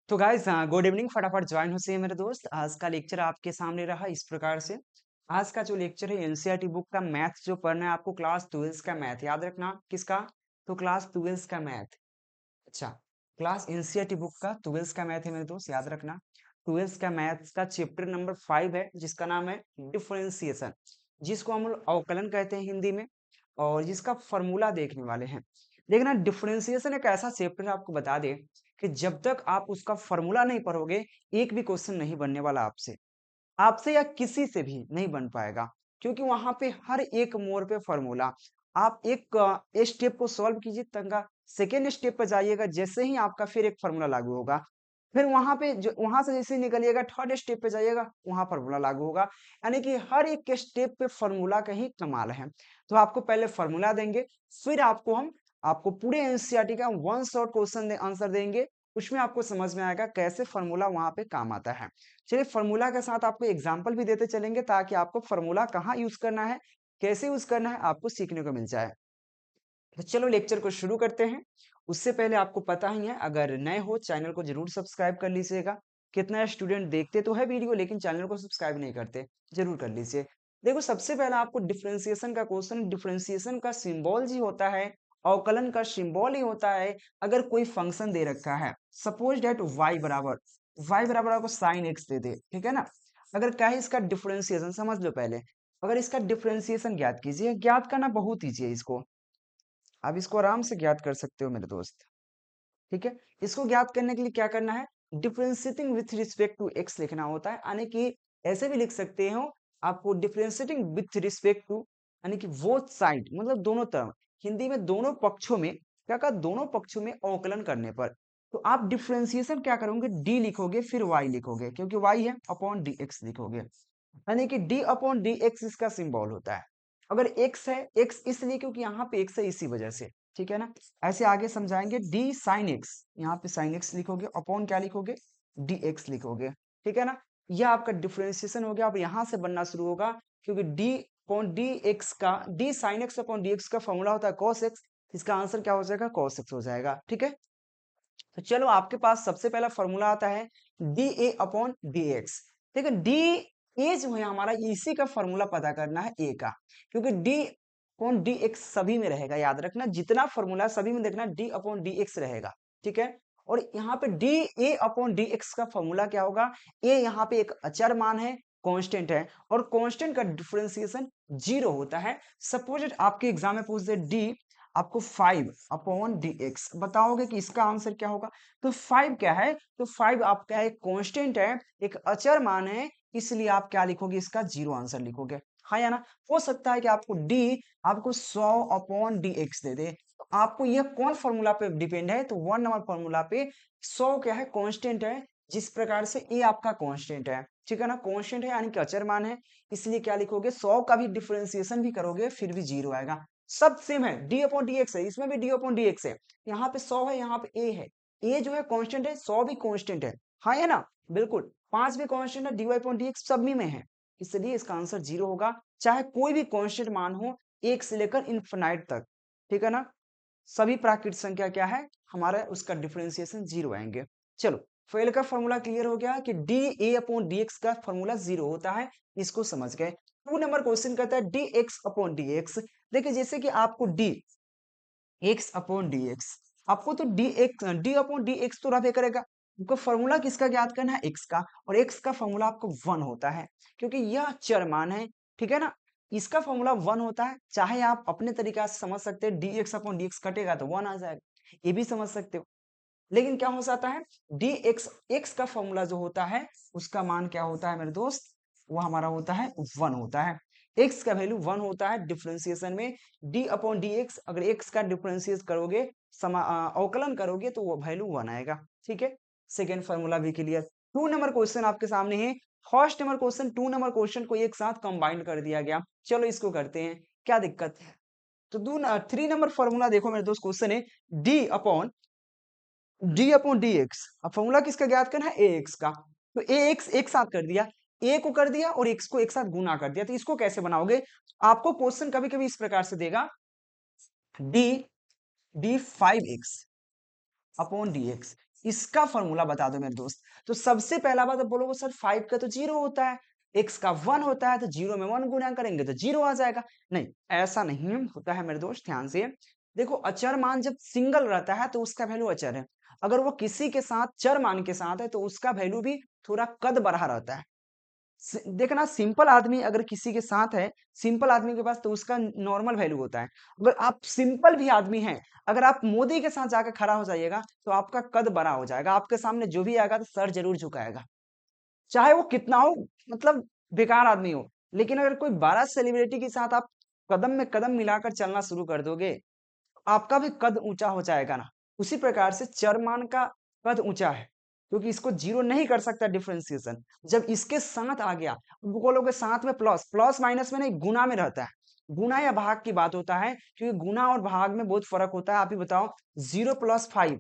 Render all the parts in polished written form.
तो guys good evening. फटाफट join हो से मेरे दोस्त। आज का लेक्चर आपके सामने रहा इस प्रकार से। आज का जो लेक्चर है एनसीईआरटी बुक का मैथ जो पढ़ना है आपको, क्लास 12 का मैथ याद रखना। किसका? तो क्लास 12 का मैथ। अच्छा, क्लास एनसीईआरटी बुक का 12 का मैथ है मेरे दोस्त, याद रखना। 12 का मैथ का चैप्टर नंबर 5 है जिसका नाम है डिफरेंशिएशन, जिसको हम लोग अवकलन कहते हैं हिंदी में, और जिसका फॉर्मूला देखने वाले हैं। देखना, डिफरेंशिएशन एक ऐसा चैप्टर है, आपको बता दे कि जब तक आप उसका फॉर्मूला नहीं पढ़ोगे एक भी क्वेश्चन नहीं बनने वाला आपसे। आपसे या किसी से भी नहीं बन पाएगा, क्योंकि वहां पे हर एक मोड़ पे फॉर्मूला। आप एक स्टेप को सॉल्व कीजिए, तंगा सेकेंड स्टेप पर जाइएगा, जैसे ही आपका फिर एक फॉर्मूला लागू होगा। फिर वहां पे जो वहां से जैसे ही निकलिएगा थर्ड स्टेप पे जाइएगा, वहां फॉर्मूला लागू होगा। यानी कि हर एक स्टेप पे फॉर्मूला का ही कमाल है। तो आपको पहले फॉर्मूला देंगे, फिर आपको पूरे एनसीईआरटी का वन शॉट क्वेश्चन आंसर देंगे। उसमें आपको समझ में आएगा कैसे फॉर्मूला वहां पे काम आता है। चलिए, फॉर्मूला के साथ आपको एग्जाम्पल भी देते चलेंगे, ताकि आपको फॉर्मूला कहाँ यूज करना है, कैसे यूज करना है, आपको सीखने को मिल जाए। तो चलो लेक्चर को शुरू करते हैं। उससे पहले आपको पता ही है, अगर नए हो चैनल को जरूर सब्सक्राइब कर लीजिएगा। कितना स्टूडेंट देखते तो है वीडियो लेकिन चैनल को सब्सक्राइब नहीं करते, जरूर कर लीजिए। देखो, सबसे पहले आपको डिफरेंशिएशन का क्वेश्चन, डिफरेंशिएशन का सिंबल जी होता है, अवकलन का सिंबल ही होता है। अगर कोई फंक्शन दे रखा है, सपोज डेट y बराबर आपको साइन एक्स दे दे, ठीक है ना। अगर क्या है इसका डिफरेंशिएशन, समझ लो पहले। अगर इसका डिफरेंशिएशन ज्ञात कीजिए, ज्ञात करना बहुत ईजी है इसको। आप इसको आराम से ज्ञात कर सकते हो मेरे दोस्त, ठीक है। इसको ज्ञात करने के लिए क्या करना है, differentiating with respect to x लिखना होता है। यानी कि ऐसे भी लिख सकते हो, आपको डिफरेंशिएटिंग विथ रिस्पेक्ट टू, यानी कि बोथ साइड, मतलब दोनों तरफ। हिंदी में दोनों पक्षों में क्या कहा, दोनों पक्षों में अवकलन करने पर। तो आप डिफरेंशिएशन क्या करोगे, डी लिखोगे फिर वाई लिखोगे, क्योंकि वाई है, अपॉन डी एक्स लिखोगे। यानी कि डी अपॉन डी एक्स इसका सिंबल होता है। अगर एक्स है, एक्स इसलिए क्योंकि यहाँ पे एक्स है, इसी वजह से, ठीक है ना। ऐसे आगे समझाएंगे, डी साइन एक्स, यहाँ पे साइन एक्स लिखोगे, अपॉन क्या लिखोगे, डी एक्स लिखोगे, ठीक है ना। यह आपका डिफरेंशिएशन हो गया। अब यहाँ से बनना शुरू होगा, क्योंकि डी अपॉन डी एक्स का, D sine x upon d x का फॉर्मूला होता है कॉस एक्स। इसका आंसर क्या हो जाएगा, कॉस एक्स हो जाएगा, ठीक है। तो चलो, आपके पास सबसे पहला फॉर्मूला आता है D A upon d x. ठीक है, डी ए जो है हमारा, इसी का फॉर्मूला पता करना है ए का, क्योंकि डी अपॉन डी एक्स सभी में रहेगा। याद रखना, जितना फॉर्मूला सभी में देखना डी अपॉन डी एक्स रहेगा, ठीक है। और यहाँ पे D A upon d x का फॉर्मूला क्या होगा, ए यहाँ पे एक अचर मान है, कांस्टेंट है, और कांस्टेंट का डिफरेंशिएशन जीरो होता है। सपोज आपके एग्जाम में पूछ दे डी आपको 5 अपॉन डी एक्स, बताओगे कि इसका आंसर क्या होगा। तो 5 क्या है, तो 5 आपका एक कांस्टेंट है, एक अचर मान है, इसलिए आप क्या लिखोगे, इसका जीरो आंसर लिखोगे। हाँ या ना। हो सकता है कि आपको डी आपको 100 अपॉन डी एक्स दे दे, तो आपको यह कौन फॉर्मूला पे डिपेंड है, तो 1 नंबर फॉर्मूला पे 100 क्या है, कांस्टेंट है। जिस प्रकार से ए आपका कांस्टेंट है, ठीक है ना, कांस्टेंट है यानी कि अचर मान है, इसलिए क्या लिखोगे, 100 का भी डिफरेंशिएशन भी करोगे फिर भी जीरो आएगा। सब सेम है, डी अपॉन डी एक्स है, इसमें भी डी अपॉन डी एक्स है। यहाँ पे 100 है, यहाँ पे ए है, ए जो है कांस्टेंट है, 100 भी कांस्टेंट है। हाँ है ना, बिल्कुल। 5 भी कांस्टेंट है, d y upon d x सब में है, इसलिए इसका आंसर जीरो होगा। चाहे कोई भी कांस्टेंट मान हो, एक से लेकर इनफिनाइट तक, ठीक है ना। सभी प्राकृत संख्या क्या है हमारा, उसका डिफरेंशिएशन जीरो आएंगे। चलो, फेल का फॉर्मूला क्लियर हो गया कि D A upon d x का फॉर्मूला जीरो होता है, इसको समझ गए। 2 नंबर क्वेश्चन कहता है D x upon d x. देखिए, जैसे कि आपको D x upon d x, आपको तो डी अपॉन डी एक्स तो रहे करेगा। आपको फॉर्मूला किसका ज्ञात करना है, एक्स का, और एक्स का फॉर्मूला आपको 1 होता है, क्योंकि यह चर मान है, ठीक है ना। इसका फॉर्मूला 1 होता है। चाहे आप अपने तरीका से समझ सकते हैं, D x upon d x कटेगा तो 1 आ जाएगा, ये भी समझ सकते हो। लेकिन क्या हो जाता है, डी एक्स, एक्स का फॉर्मूला जो होता है उसका मान क्या होता है मेरे दोस्त, वो हमारा होता है 1 होता है। एक्स का वैल्यू 1 होता है डिफरेंशिएशन में। डी अपॉन डी एक्स, अगर एक्स का डिफरेंशिएट करोगे, अवकलन करोगे, तो वो वैल्यू 1 आएगा, ठीक है। सेकेंड फॉर्मूला भी क्लियर। 2 नंबर क्वेश्चन आपके सामने है। First number question 2 number question को एक साथ कंबाइन कर दिया गया। चलो इसको करते हैं, क्या दिक्कत है। तो 3 नंबर फॉर्मूला देखो मेरे दोस्त, क्वेश्चन है डी अपॉन डी एक्स। अब फॉर्मूला किसका ज्ञात करना है, ए एक्स का। तो ए एक्स एक साथ कर दिया, ए को कर दिया और एक्स को एक साथ गुना कर दिया। तो इसको कैसे बनाओगे, आपको क्वेश्चन कभी कभी इस प्रकार से देगा, D D 5x upon d x. इसका फॉर्मूला बता दो मेरे दोस्त। तो सबसे पहला बात आप बोलोगे सर 5 का तो 0 होता है, x का 1 होता है, तो 0 में 1 गुणा करेंगे तो 0 आ जाएगा। नहीं, ऐसा नहीं होता है मेरे दोस्त, ध्यान से। देखो अचर मान जब सिंगल रहता है तो उसका वैल्यू अचर है। अगर वो किसी के साथ चर मान के साथ है तो उसका वैल्यू भी थोड़ा कद बढ़ा रहता है। देखना सिंपल आदमी अगर किसी के साथ है, सिंपल आदमी के पास तो उसका नॉर्मल वैल्यू होता है। अगर आप सिंपल भी आदमी हैं, अगर आप मोदी के साथ जाकर खड़ा हो जाइएगा तो आपका कद बड़ा हो जाएगा, आपके सामने जो भी आएगा तो सर जरूर झुकाएगा, चाहे वो कितना हो, मतलब बेकार आदमी हो। लेकिन अगर कोई बड़ा सेलिब्रिटी के साथ आप कदम में कदम मिलाकर चलना शुरू कर दोगे, आपका भी कद ऊंचा हो जाएगा ना। उसी प्रकार से चरमान का कद ऊंचा है, क्योंकि इसको जीरो नहीं कर सकता डिफरेंशिएशन। जब इसके साथ आ गया, बोलोगे साथ में प्लस, प्लस माइनस में नहीं, गुना में रहता है। गुना या भाग की बात होता है, क्योंकि गुना और भाग में बहुत फर्क होता है। आप ही बताओ, 0 + 5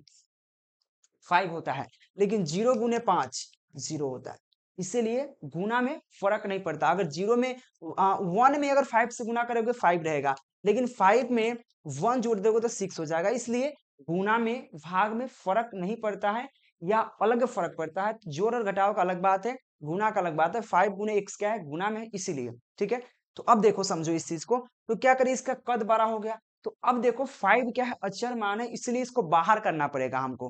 5 होता है, लेकिन 0 × 5 0 होता है। इसीलिए गुना में फर्क नहीं पड़ता। अगर 0 में 1 में अगर 5 से गुना करोगे 5 रहेगा, लेकिन 5 में 1 जोड़ दोगे तो 6 हो जाएगा। इसलिए गुना में भाग में फर्क नहीं पड़ता है, या अलग फर्क पड़ता है। जोड़ और घटाव का अलग बात है, गुना का अलग बात है। 5 × x क्या है, गुना में, इसीलिए। ठीक है, तो अब देखो समझो इस चीज को। तो क्या करें, इसका कद बड़ा हो गया। तो अब देखो 5 क्या है, अचर मान है, इसलिए इसको बाहर करना पड़ेगा हमको।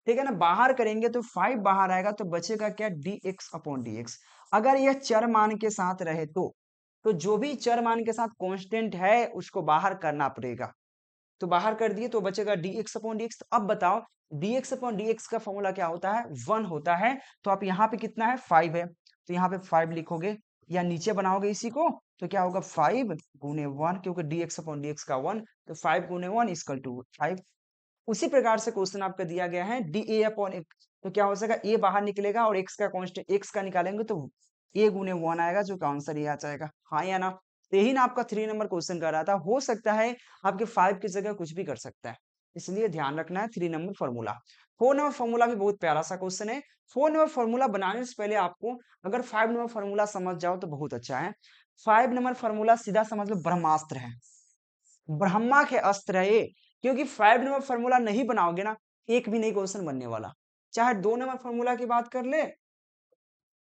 ठीक है ना, बाहर करेंगे तो 5 बाहर आएगा, तो बचेगा क्या, dx/dx। अगर यह चर मान के साथ रहे तो जो भी चर मान के साथ कांस्टेंट है उसको बाहर करना पड़ेगा। तो बाहर कर दिए तो बचेगा dx/dx। तो अब बताओ, dx/dx का फॉर्मूला क्या होता है, 1 होता है। तो आप यहाँ पे कितना है, 5 है, तो यहाँ पे 5 लिखोगे, या नीचे बनाओगे इसी को, तो क्या होगा 5 × 1, क्योंकि dx/dx का 1, तो 5 × 1 = 5। उसी प्रकार से क्वेश्चन आपका दिया गया है dA/x। तो क्या हो सकेगा, a बाहर निकलेगा और x का कांस्टेंट x का निकालेंगे तो a×1 आएगा, जो का आंसर ये आ जाएगा। हाँ या ना। तो यही ना आपका 3 नंबर क्वेश्चन कर रहा था। हो सकता है आपके 5 की जगह कुछ भी कर सकता है, इसलिए ध्यान रखना है 3 नंबर फॉर्मूला। 4 नंबर फॉर्मूला भी बहुत प्यारा सा क्वेश्चन है। 4 नंबर फॉर्मूला बनाने से पहले आपको अगर 5 नंबर फॉर्मूला समझ जाओ तो बहुत अच्छा है। 5 नंबर फॉर्मूला सीधा समझ लो ब्रह्मास्त्र है, ब्रह्मा के अस्त्र है ये। क्योंकि 5 नंबर फॉर्मूला नहीं बनाओगे ना, एक भी नहीं क्वेश्चन बनने वाला। चाहे 2 नंबर फॉर्मूला की बात कर ले,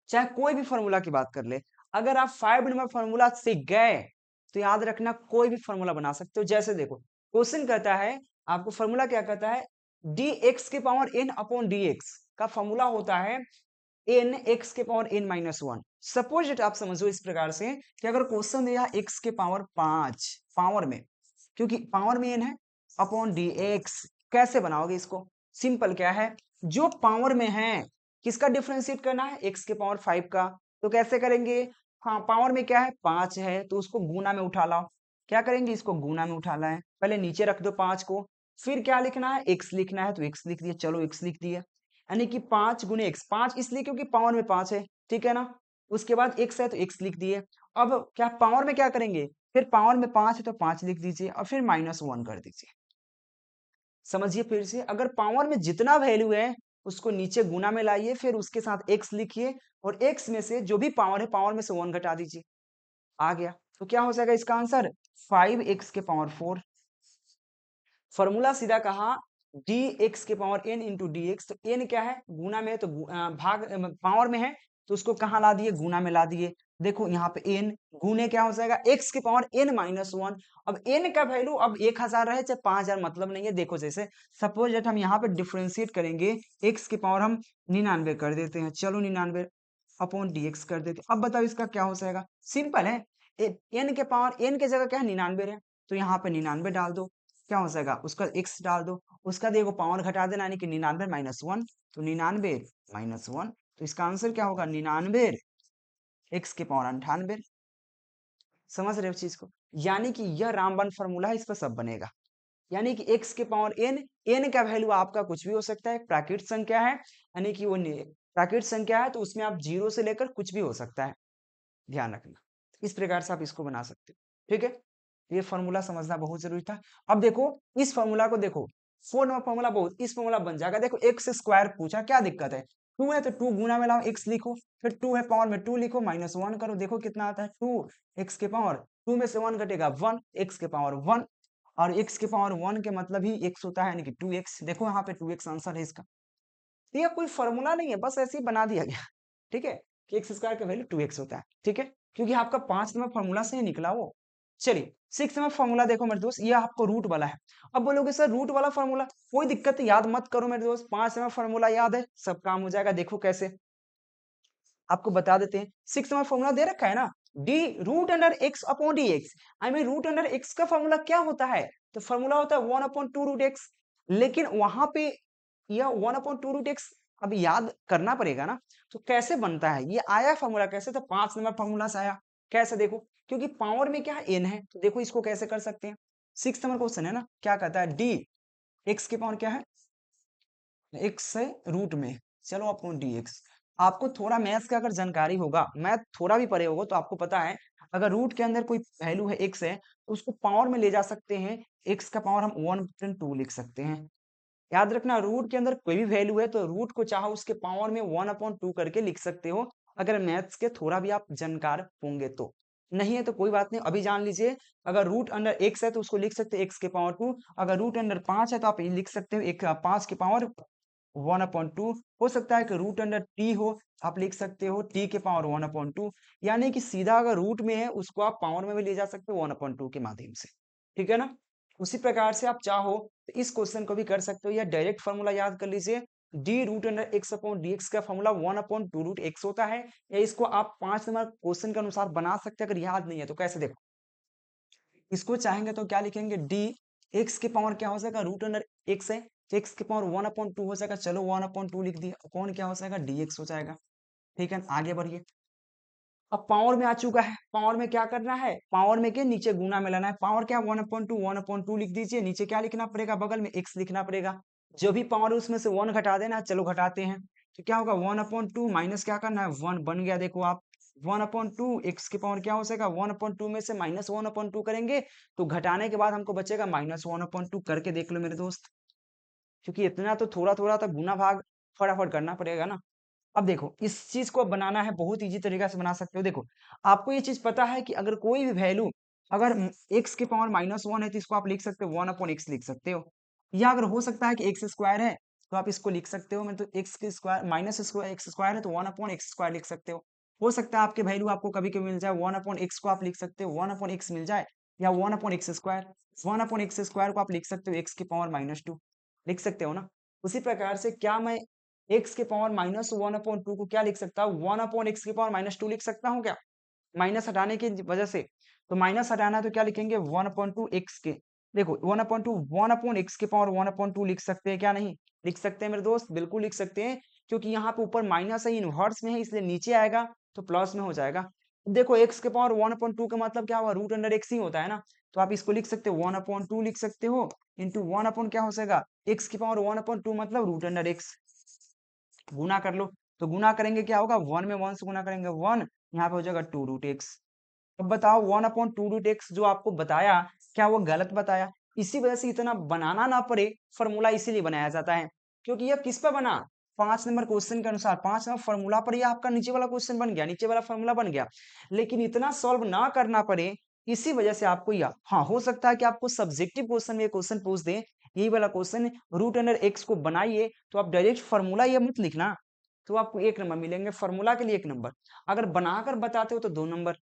चाहे कोई भी फॉर्मूला की बात कर ले, अगर आप 5 नंबर फॉर्मूला सीख गए तो याद रखना कोई भी फॉर्मूला बना सकते हो। जैसे देखो क्वेश्चन कहता है, आपको फॉर्मूला क्या कहता है, dx/n/dx का फॉर्मूला होता है n(x⁻n−1)। सपोज इट आप समझो इस प्रकार से कि अगर क्वेश्चन दिया x⁵ पावर में, क्योंकि पावर में n है, अपॉन dx, कैसे बनाओगे इसको, सिंपल क्या है, जो पावर में है किसका डिफरेंशिएट करना है, x⁵ का। तो कैसे करेंगे, हाँ पावर में क्या है, 5 है, तो उसको गुना में उठा लाओ। क्या करेंगे, इसको गुना में उठा लाए, पहले नीचे रख दो 5 को, फिर क्या लिखना है, x लिखना है, तो x लिख दिया, चलो x लिख दिया। यानी कि 5 × x, 5 इसलिए क्योंकि पावर में 5 है, ठीक है ना। उसके बाद x है तो x लिख दिए। अब क्या पावर में क्या करेंगे, फिर पावर में 5 है तो 5 लिख दीजिए, और फिर -1 कर दीजिए। समझिए फिर से, अगर पावर में जितना वैल्यू है उसको नीचे गुना में लाइए, फिर उसके साथ x लिखिए, और x में से जो भी पावर है, पावर में से 1 घटा दीजिए। आ गया, तो क्या हो जाएगा इसका आंसर, 5x⁴। फॉर्मूला सीधा कहा, dx⁻n × dx। तो n क्या है, गुना में है, तो पावर में है, तो उसको कहाँ ला दिए, गुना में ला दिए। देखो यहाँ पे n गुने क्या हो जाएगा, x⁻n−1। अब n का वैल्यू अब 1000 रहे चाहे 5000, मतलब नहीं है। देखो जैसे सपोज दैट हम यहाँ पे डिफरेंशिएट करेंगे, x की पावर हम 99 कर देते हैं, चलो 99 अपॉन dx कर देते हैं। अब बताओ इसका क्या हो जाएगा, सिंपल है, n के पावर, n की जगह क्या है, 99 है, तो यहाँ पे 99 डाल दो, क्या हो जाएगा, उसका x डाल दो, उसका देखो पावर घटा देना, यानी कि 99 - 1, तो 99 - 1, तो इसका आंसर क्या होगा, 99 x⁻98। समझ रहे हो चीज को, यानी कि यह रामबन फॉर्मूला है, इस पर सब बनेगा। यानी कि x⁻n, n का वैल्यू आपका कुछ भी हो सकता है, प्राकृत संख्या है, यानी कि वो प्राकृत संख्या है, तो उसमें आप 0 से लेकर कुछ भी हो सकता है, ध्यान रखना। इस प्रकार से आप इसको बना सकते हो, ठीक है। ये फॉर्मूला समझना बहुत जरूरी था। अब देखो इस फॉर्मूला को, देखो 4 नंबर फॉर्मूला बहुत, इस फॉर्मूला बन जाएगा। देखो x² पूछा, क्या दिक्कत है, 2 है तो 2 गुना में लाओ, x लिखो, फिर 2 है पावर में 2 लिखो, -1 करो, देखो कितना आता है, 2 x के पावर, 2 में से 1 घटेगा 1, x के पावर 1, और x के पावर 1 के मतलब ही x होता है, यानी कि 2x। देखो यहाँ पे 2x आंसर है इसका। तो यह कोई फॉर्मूला नहीं है, बस ऐसे ही बना दिया गया। ठीक है, कि एक्स स्क्वायर का वैल्यू 2x होता है। ठीक है, क्योंकि आपका 5 नंबर फॉर्मूला से ही निकला वो। चलिए 6 नंबर फॉर्मूला देखो मेरे दोस्त, ये आपको रूट वाला है। अब बोलोगे सर रूट वाला फॉर्मूला, कोई दिक्कत नहीं, याद मत करो मेरे दोस्त, 5 नंबर फॉर्मूला याद है, सब काम हो जाएगा। देखो कैसे, आपको बता देते हैं। 6 नंबर फॉर्मूला दे रखा है ना, d root under x upon d x. I mean root under x का फॉर्मूला क्या होता है, तो फॉर्मूला होता है 1 अपॉन 2 रूट एक्स। लेकिन वहां पे यह 1 अपॉन 2 रूट एक्स अब याद करना पड़ेगा ना, तो कैसे बनता है ये आया फॉर्मूला, कैसे, तो 5 नंबर फॉर्मूला से आया। कैसे देखो, क्योंकि पावर में क्या है, एन है, तो देखो इसको कैसे कर सकते हैं। 6 नंबर क्वेश्चन है ना, क्या कहता है, डी एक्स की पावर क्या है, एक्स से रूट में, चलो अपॉन डी एक्स। आपको थोड़ा मैथ्स का अगर जानकारी होगा, मैथ थोड़ा भी पढ़े होगा, तो आपको पता है अगर रूट के अंदर कोई वैल्यू है एक्स है, तो उसको पावर में ले जा सकते हैं, एक्स का पावर हम 1/2 लिख सकते हैं। याद रखना, रूट के अंदर कोई भी वैल्यू है तो रूट को चाहो उसके पावर में 1/2 करके लिख सकते हो, अगर मैथ्स के थोड़ा भी आप जानकार होंगे तो। नहीं है तो कोई बात नहीं, अभी जान लीजिए। अगर रूट अंडर एक्स है तो उसको लिख सकते हैं एक्स के पावर 2। अगर रूट अंडर 5 है तो आप ये लिख सकते हो एक 5 के पावर 1/2। हो सकता है कि रूट अंडर टी हो, आप लिख सकते हो टी के पावर 1/2। यानी कि सीधा अगर रूट में है उसको आप पावर में भी ले जा सकते हो 1/2 के माध्यम से। ठीक है ना, उसी प्रकार से आप चाहो तो इस क्वेश्चन को भी कर सकते हो, या डायरेक्ट फॉर्मूला याद कर लीजिए, d root under x upon d x का फॉर्मूला 1/2 रूट एक्स होता है। या इसको आप 5 नंबर क्वेश्चन के अनुसार बना सकते हैं, अगर याद नहीं है तो। कैसे देखो, इसको चाहेंगे तो क्या लिखेंगे, डी एक्स के पावर क्या हो जाएगा, रूट अंडर एक्स है, एक्स के पावर 1/2 हो जाएगा, चलो 1/2 लिख दिया, कौन क्या हो जाएगा, डी एक्स हो जाएगा। ठीक है, आगे बढ़िए। अब पावर में आ चुका है, पावर में क्या करना है, पावर में के नीचे गुना में लाना है। पावर क्या, 1/2 लिख दीजिए, नीचे क्या लिखना पड़ेगा, बगल में x लिखना पड़ेगा। जो भी पावर है उसमें से 1 घटा देना है, चलो घटाते हैं। तो क्या होगा, 1/2 माइनस क्या करना है, 1 बन गया। देखो आप 1/2 एक्स की पावर क्या हो जाएगा, 1/2 में से -1/2 करेंगे तो घटाने के बाद हमको बचेगा -1/2। करके देख लो मेरे दोस्त, क्योंकि इतना तो थोड़ा थोड़ा तो गुना भाग फटाफट करना पड़ेगा ना। अब देखो इस चीज को बनाना है, बहुत इजी तरीका से बना सकते हो। देखो आपको ये चीज पता है कि अगर कोई भी वैल्यू अगर x के पावर -1 है तो इसको आप लिख सकते हो 1/x लिख सकते हो। या अगर हो सकता है कि एक्स स्क्वायर है तो आप इसको लिख सकते हो, मतलब एक्स के square minus square X square है तो 1/x स्क्वायर लिख सकते हो। हो सकता है आपके वैल्यू आपको कभी कभी मिल जाए 1/x को आप लिख सकते हो 1/x मिल जाए, या 1/x स्क्वायर, 1/x स्क्वायर को आप लिख सकते हो x के पावर -2 लिख सकते हो ना। उसी प्रकार से क्या मैं x के पावर -1/2 को क्या लिख सकता हूँ, 1/x के पावर -2 लिख सकता हूँ क्या, माइनस हटाने की वजह से। तो माइनस हटाना है तो क्या लिखेंगे, 1/2 x के, देखो 1/2 1/x के पावर 1/2 लिख सकते हैं क्या, नहीं लिख सकते हैं मेरे दोस्त, बिल्कुल लिख सकते हैं। क्योंकि यहाँ पे ऊपर माइनस है, इनवर्स में है, इसलिए नीचे आएगा तो प्लस में हो जाएगा। देखो x के पावर 1/2 का मतलब क्या हुआ, रूट अंडर x ही होता है ना, तो आप इसको लिख सकते हो 1/2 लिख सकते हो, इंटू 1 अपॉन क्या हो जाएगा, x की पावर 1/2 मतलब रूट अंडर x। गुना कर लो, तो गुना करेंगे क्या होगा, 1 में 1 से गुना करेंगे 1, यहाँ पे हो जाएगा 2 रूट एक्स। अब बताओ 1/2 रूट एक्स जो आपको बताया, क्या वो गलत बताया। इसी वजह से इतना बनाना ना पड़े फॉर्मूला इसीलिए बनाया जाता है, क्योंकि यह किस पर बना, 5 नंबर क्वेश्चन के अनुसार, 5 नंबर फॉर्मूला पर यह आपका नीचे वाला क्वेश्चन बन गया, नीचे वाला फॉर्मूला बन गया। लेकिन इतना सॉल्व ना करना पड़े, इसी वजह से आपको यह, हाँ हो सकता है कि आपको सब्जेक्टिव क्वेश्चन में क्वेश्चन पूछ दे, यही वाला क्वेश्चन, रूट अंडर एक्स को बनाइए, तो आप डायरेक्ट फॉर्मूला ये मत लिखना, तो आपको 1 नंबर मिलेंगे, फॉर्मूला के लिए 1 नंबर, अगर बनाकर बताते हो तो 2 नंबर।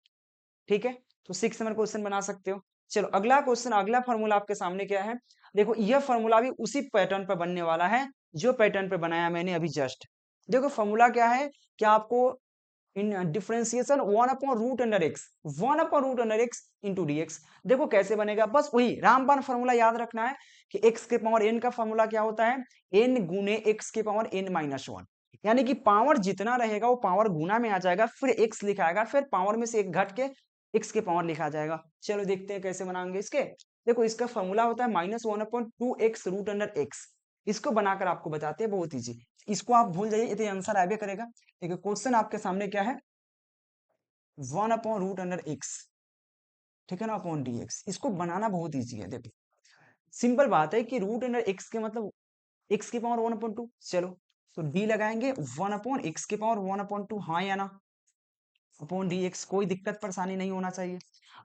ठीक है, तो 6 नंबर क्वेश्चन बना सकते हो। चलो अगला क्वेश्चन, अगला फॉर्मूला आपके सामने क्या है, देखो यह फॉर्मूला भी उसी पैटर्न पर बनने वाला है जो पैटर्न पे बनाया मैंने अभी जस्ट। देखो फॉर्मूला क्या है, कि आपको इन differentiation 1/√x, 1/√x into dx। देखो कैसे बनेगा, बस वही रामबाण फॉर्मूला याद रखना है, कि x के पावर n का फॉर्मूला क्या होता है, n गुने x के पावर n-1। यानी कि पावर जितना रहेगा वो पावर गुना में आ जाएगा, फिर x लिखाएगा, फिर पावर में से एक घट के x के पावर लिखा जाएगा। चलो देखते हैं कैसे बनाएंगे इसके। देखो इसका फॉर्मूला होता है -1/2x रूट अंडर x। इसको बनाकर आपको बताते हैं, बहुत इजी। इसको आप भूल जाइए, ये आंसर आगे करेगा। देखिए क्वेश्चन आपके सामने क्या है, 1/√x, ठीक है ना, अपॉन dx। इसको बनाना बहुत इजी है। देखो सिंपल बात है कि रूट अंडर एक्स के मतलब x की पावर 1/2। चलो तो d लगाएंगे 1/x की पावर 1/2, हाँ या ना, अपॉन dx। कोई दिक्कत परेशानी नहीं होना चाहिए।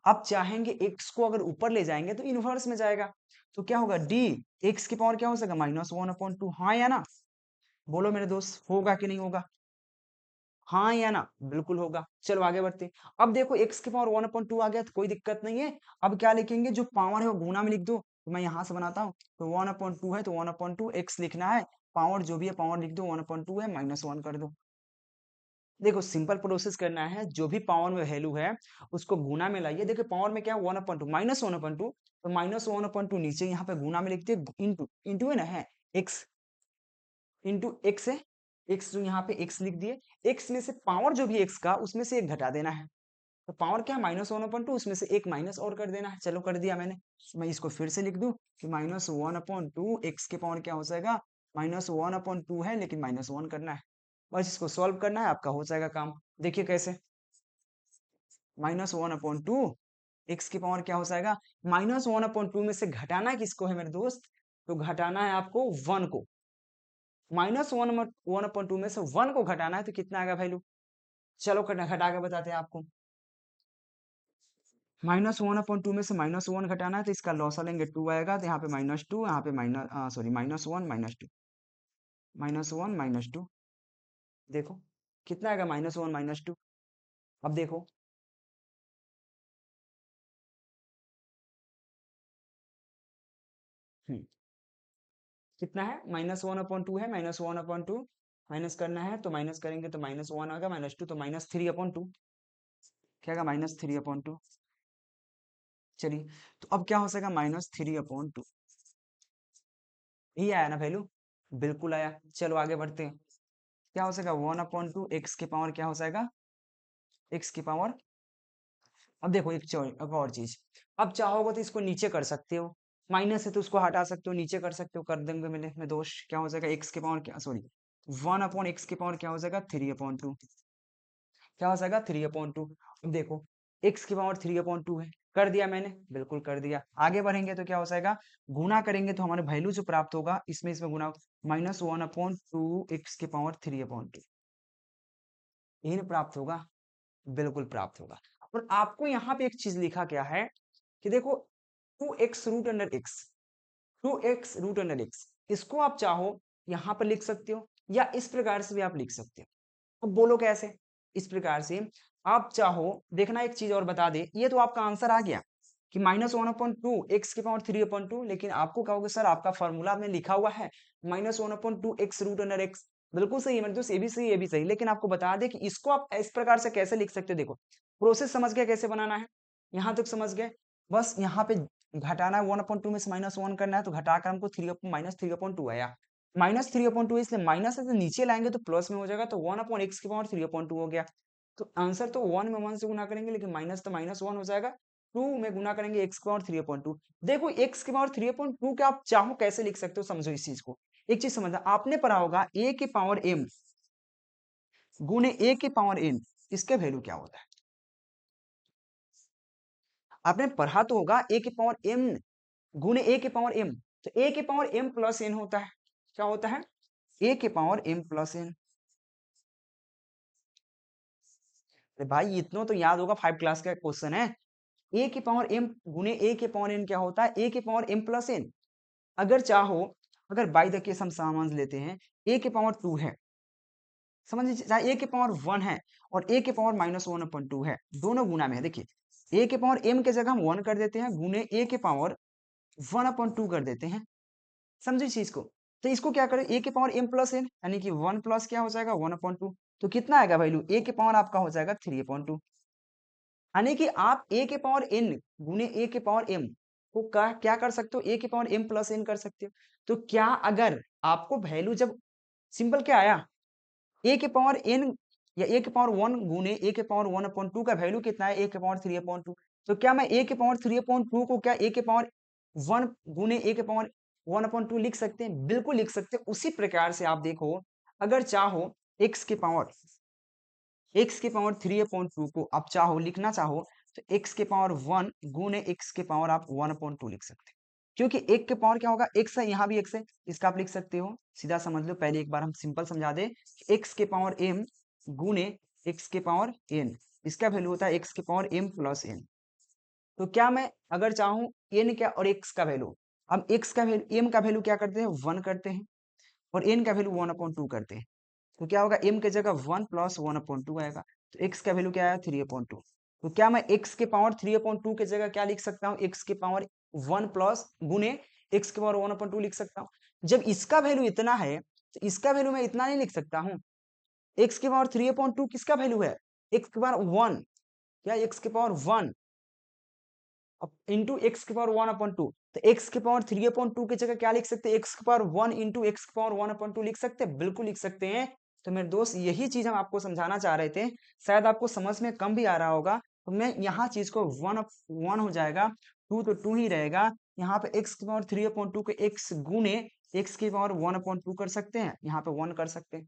अब चाहेंगे x को अगर ऊपर ले जाएंगे तो इनवर्स में जाएगा, तो क्या होगा, d x की पावर क्या हो सकेगा, -1/2, हाँ या ना। बोलो मेरे दोस्त, होगा कि नहीं होगा? हाँ या ना? बिल्कुल होगा। चलो आगे बढ़ते हैं। अब देखो x की पावर 1/2 आ गया तो कोई दिक्कत नहीं है। अब क्या लिखेंगे, जो पावर है वो गुना में लिख दो। तो मैं यहाँ से बनाता हूँ, तो 1/2 है तो 1/2 x लिखना है। पावर जो भी है पावर लिख दो, 1/2 है -1 कर दो। देखो सिंपल प्रोसेस करना है, जो भी पावर में वैल्यू है उसको गुना में लाइए। देखो पावर में क्या है, 1/2 -1/2, तो -1/2 नीचे यहाँ पे गुना में लिखते इंटू इंटू है ना, है x इंटू एक्स है। एक्स जो यहाँ पे एक्स लिख दिए, एक्स में से पावर जो भी एक्स का उसमें से एक घटा देना है। तो पावर क्या, -1/2, उसमें से एक माइनस और कर देना है। चलो कर दिया मैंने। मैं इसको फिर से लिख दूं कि -1/2 एक्स के पावर क्या हो जाएगा, -1/2 है लेकिन -1 करना है। बस इसको सॉल्व करना है, आपका हो जाएगा काम। देखिए कैसे, -1/2 एक्स की पावर क्या हो जाएगा, -1/2 में से घटाना किसको है मेरे दोस्त, तो घटाना है आपको 1 को। -1/2 में से 1 को घटाना है तो कितना आएगा वैल्यू, चलो घटा के बताते हैं आपको। -1/2 में से -1 घटाना है तो इसका लॉसा लेंगे 2 आएगा, तो यहाँ पे -2, यहाँ पे सॉरी -1 -2, -1 -2। देखो कितना आएगा, -1 -2। अब देखो, कितना है, -1/2 है, -1/2 माइनस करना है तो माइनस करेंगे तो -1 आएगा, -2 तो -3/2। क्या आएगा, -3/2। चलिए, तो अब क्या हो सकेगा, -3/2। ये आया ना वैल्यू, बिल्कुल आया। चलो आगे बढ़ते हैं। क्या हो जाएगा, 1/2 एक्स की पावर क्या हो जाएगा, एक्स की पावर। अब देखो एक और चीज, अब चाहोगे तो इसको नीचे कर सकते हो, माइनस है तो उसको हटा सकते हो, नीचे कर सकते हो, कर देंगे मेरे में दोष। क्या हो जाएगा, एक्स की पावर क्या, सॉरी 1/x की पावर क्या हो जाएगा, 3/2। क्या हो जाएगा, 3/2। अब देखो x की पावर 3/2 है, कर दिया मैंने, बिल्कुल कर दिया। आगे बढ़ेंगे तो क्या हो जाएगा, गुना करेंगे तो हमारे वैल्यू जो प्राप्त होगा, इसमें गुना, -1/2 एक्स की पावर 3/2। यही ना प्राप्त होगा, बिल्कुल प्राप्त होगा। और आपको यहाँ पे एक चीज लिखा क्या है कि देखो, 2x√x, 2x√x, इसको आप चाहो यहाँ पर लिख सकते हो या इस प्रकार से भी आप लिख सकते हो। अब बोलो कैसे, इस प्रकार से आप चाहो, देखना एक चीज और बता दे, ये तो आपका आंसर आ गया कि -1/2 एक्स की पावर 3/2, लेकिन आपको कहोगे सर आपका फॉर्मूला में लिखा हुआ है -1/2 x√x। बिल्कुल सही है मेरे दोस्त, ये भी सही, ये भी सही, लेकिन आपको बता दे कि इसको आप इस प्रकार से कैसे लिख सकते हो। देखो प्रोसेस समझ गए कैसे बनाना है, यहाँ तक समझ गए। बस यहाँ पे घटाना है, 1/2 में से -1 करना है, तो घटाकर हमको -3/2 आया। -3/2 इसलिए माइनस है तो नीचे लाएंगे तो प्लस में हो जाएगा, तो 1/x की पावर 3/2 हो गया। तो आंसर तो 1 में 1 से गुना करेंगे, लेकिन माइनस तो -1 हो जाएगा। 2 में गुना करेंगे एक्स की पावर 3/2। देखो एक्स की पावर 3/2 के आप चाहो कैसे लिख सकते हो, समझो इस चीज को। एक चीज समझना, आपने पढ़ा होगा ए की पावर m गुने ए की पावर n, इसका वैल्यू क्या होता है, आपने पढ़ा तो होगा ए की पावर m गुने ए की पावर m। तो ए की पावर m प्लस n होता है, क्या होता है, ए की पावर m प्लस n। अरे भाई इतना तो याद होगा, 5 क्लास का क्वेश्चन है। ए की पावर m गुने ए की पावर n क्या होता है, ए की पावर m प्लस n। अगर चाहो, अगर बाई द केस हम समझ लेते हैं, ए की पावर 2 है, समझ लीजिए, चाहे ए की पावर 1 है और ए की पावर -1/2 है, दोनों गुना में है। देखिए ए की पावर m के जगह हम 1 कर देते हैं, गुने ए की पावर 1/2 कर देते हैं, समझो इस चीज को। तो इसको क्या करें, ए की पावर m प्लस n, यानी कि 1 प्लस क्या हो जाएगा, 1/2। तो कितना आएगा वैल्यू, ए की पावर आपका हो जाएगा 3/2। यानी कि आप ए के पावर n गुने ए के पावर m को क्या कर सकते हो, ए के पावर m प्लस n कर सकते हो। तो क्या अगर आपको वैल्यू जब सिंपल क्या आया, ए के पावर n या ए के पावर 1 गुने ए के पावर 1/2 का वैल्यू कितना है, ए के पावर 3/2। तो क्या मैं ए के पावर 3/2 को क्या ए के पावर 1 गुने ए के पावर 1/2 लिख सकते हैं, बिल्कुल लिख सकते हैं। उसी प्रकार से आप देखो, अगर चाहो एक्स के पावर, एक्स की पावर 3/2 को आप चाहो लिखना चाहो, तो एक्स के पावर 1 गुने एक्स के पावर आप 1/2 लिख सकते हो। क्योंकि एक के पावर क्या होगा, एक्स है, यहाँ भी एक्स है, इसका आप लिख सकते हो। सीधा समझ लो, पहले एक बार हम सिंपल समझा दे, एक्स के पावर m गुने एक्स के पावर n, इसका वैल्यू होता है एक्स के पावर m प्लस n। तो क्या मैं अगर चाहूँ n क्या और x का वैल्यू, हम x का वैल्यू m का वैल्यू क्या करते हैं, 1 करते हैं, और एन का वैल्यू 1/2 करते हैं, तो क्या होगा, m की जगह 1 प्लस 1/2 आएगा, तो x का वैल्यू क्या आया 3/2। तो क्या मैं x के पावर 3/2 की जगह क्या लिख सकता हूँ, x के पावर 1 प्लस गुने x के पावर 1/2 लिख सकता हूँ। जब इसका वैल्यू इतना है तो इसका वैल्यू मैं इतना नहीं लिख सकता हूँ। x के पावर 3/2 किसका वैल्यू है, x के पावर 1, क्या x के पावर 1 इंटू एक्स के पावर 1/2, तो x के पावर 3/2 की जगह क्या लिख सकते हैं, x के पावर 1 इंटू एक्स के पावर 1/2 लिख सकते हैं, बिल्कुल लिख सकते हैं। तो मेरे दोस्त यही चीज हम आपको समझाना चाह रहे थे, शायद आपको समझ में कम भी आ रहा होगा, तो मैं यहाँ चीज को 1 हो जाएगा, 2 तो 2 ही रहेगा, यहाँ पे x के पावर 3/2 के x गुने x के पावर 1/2 कर सकते हैं, यहाँ पे 1 कर सकते हैं।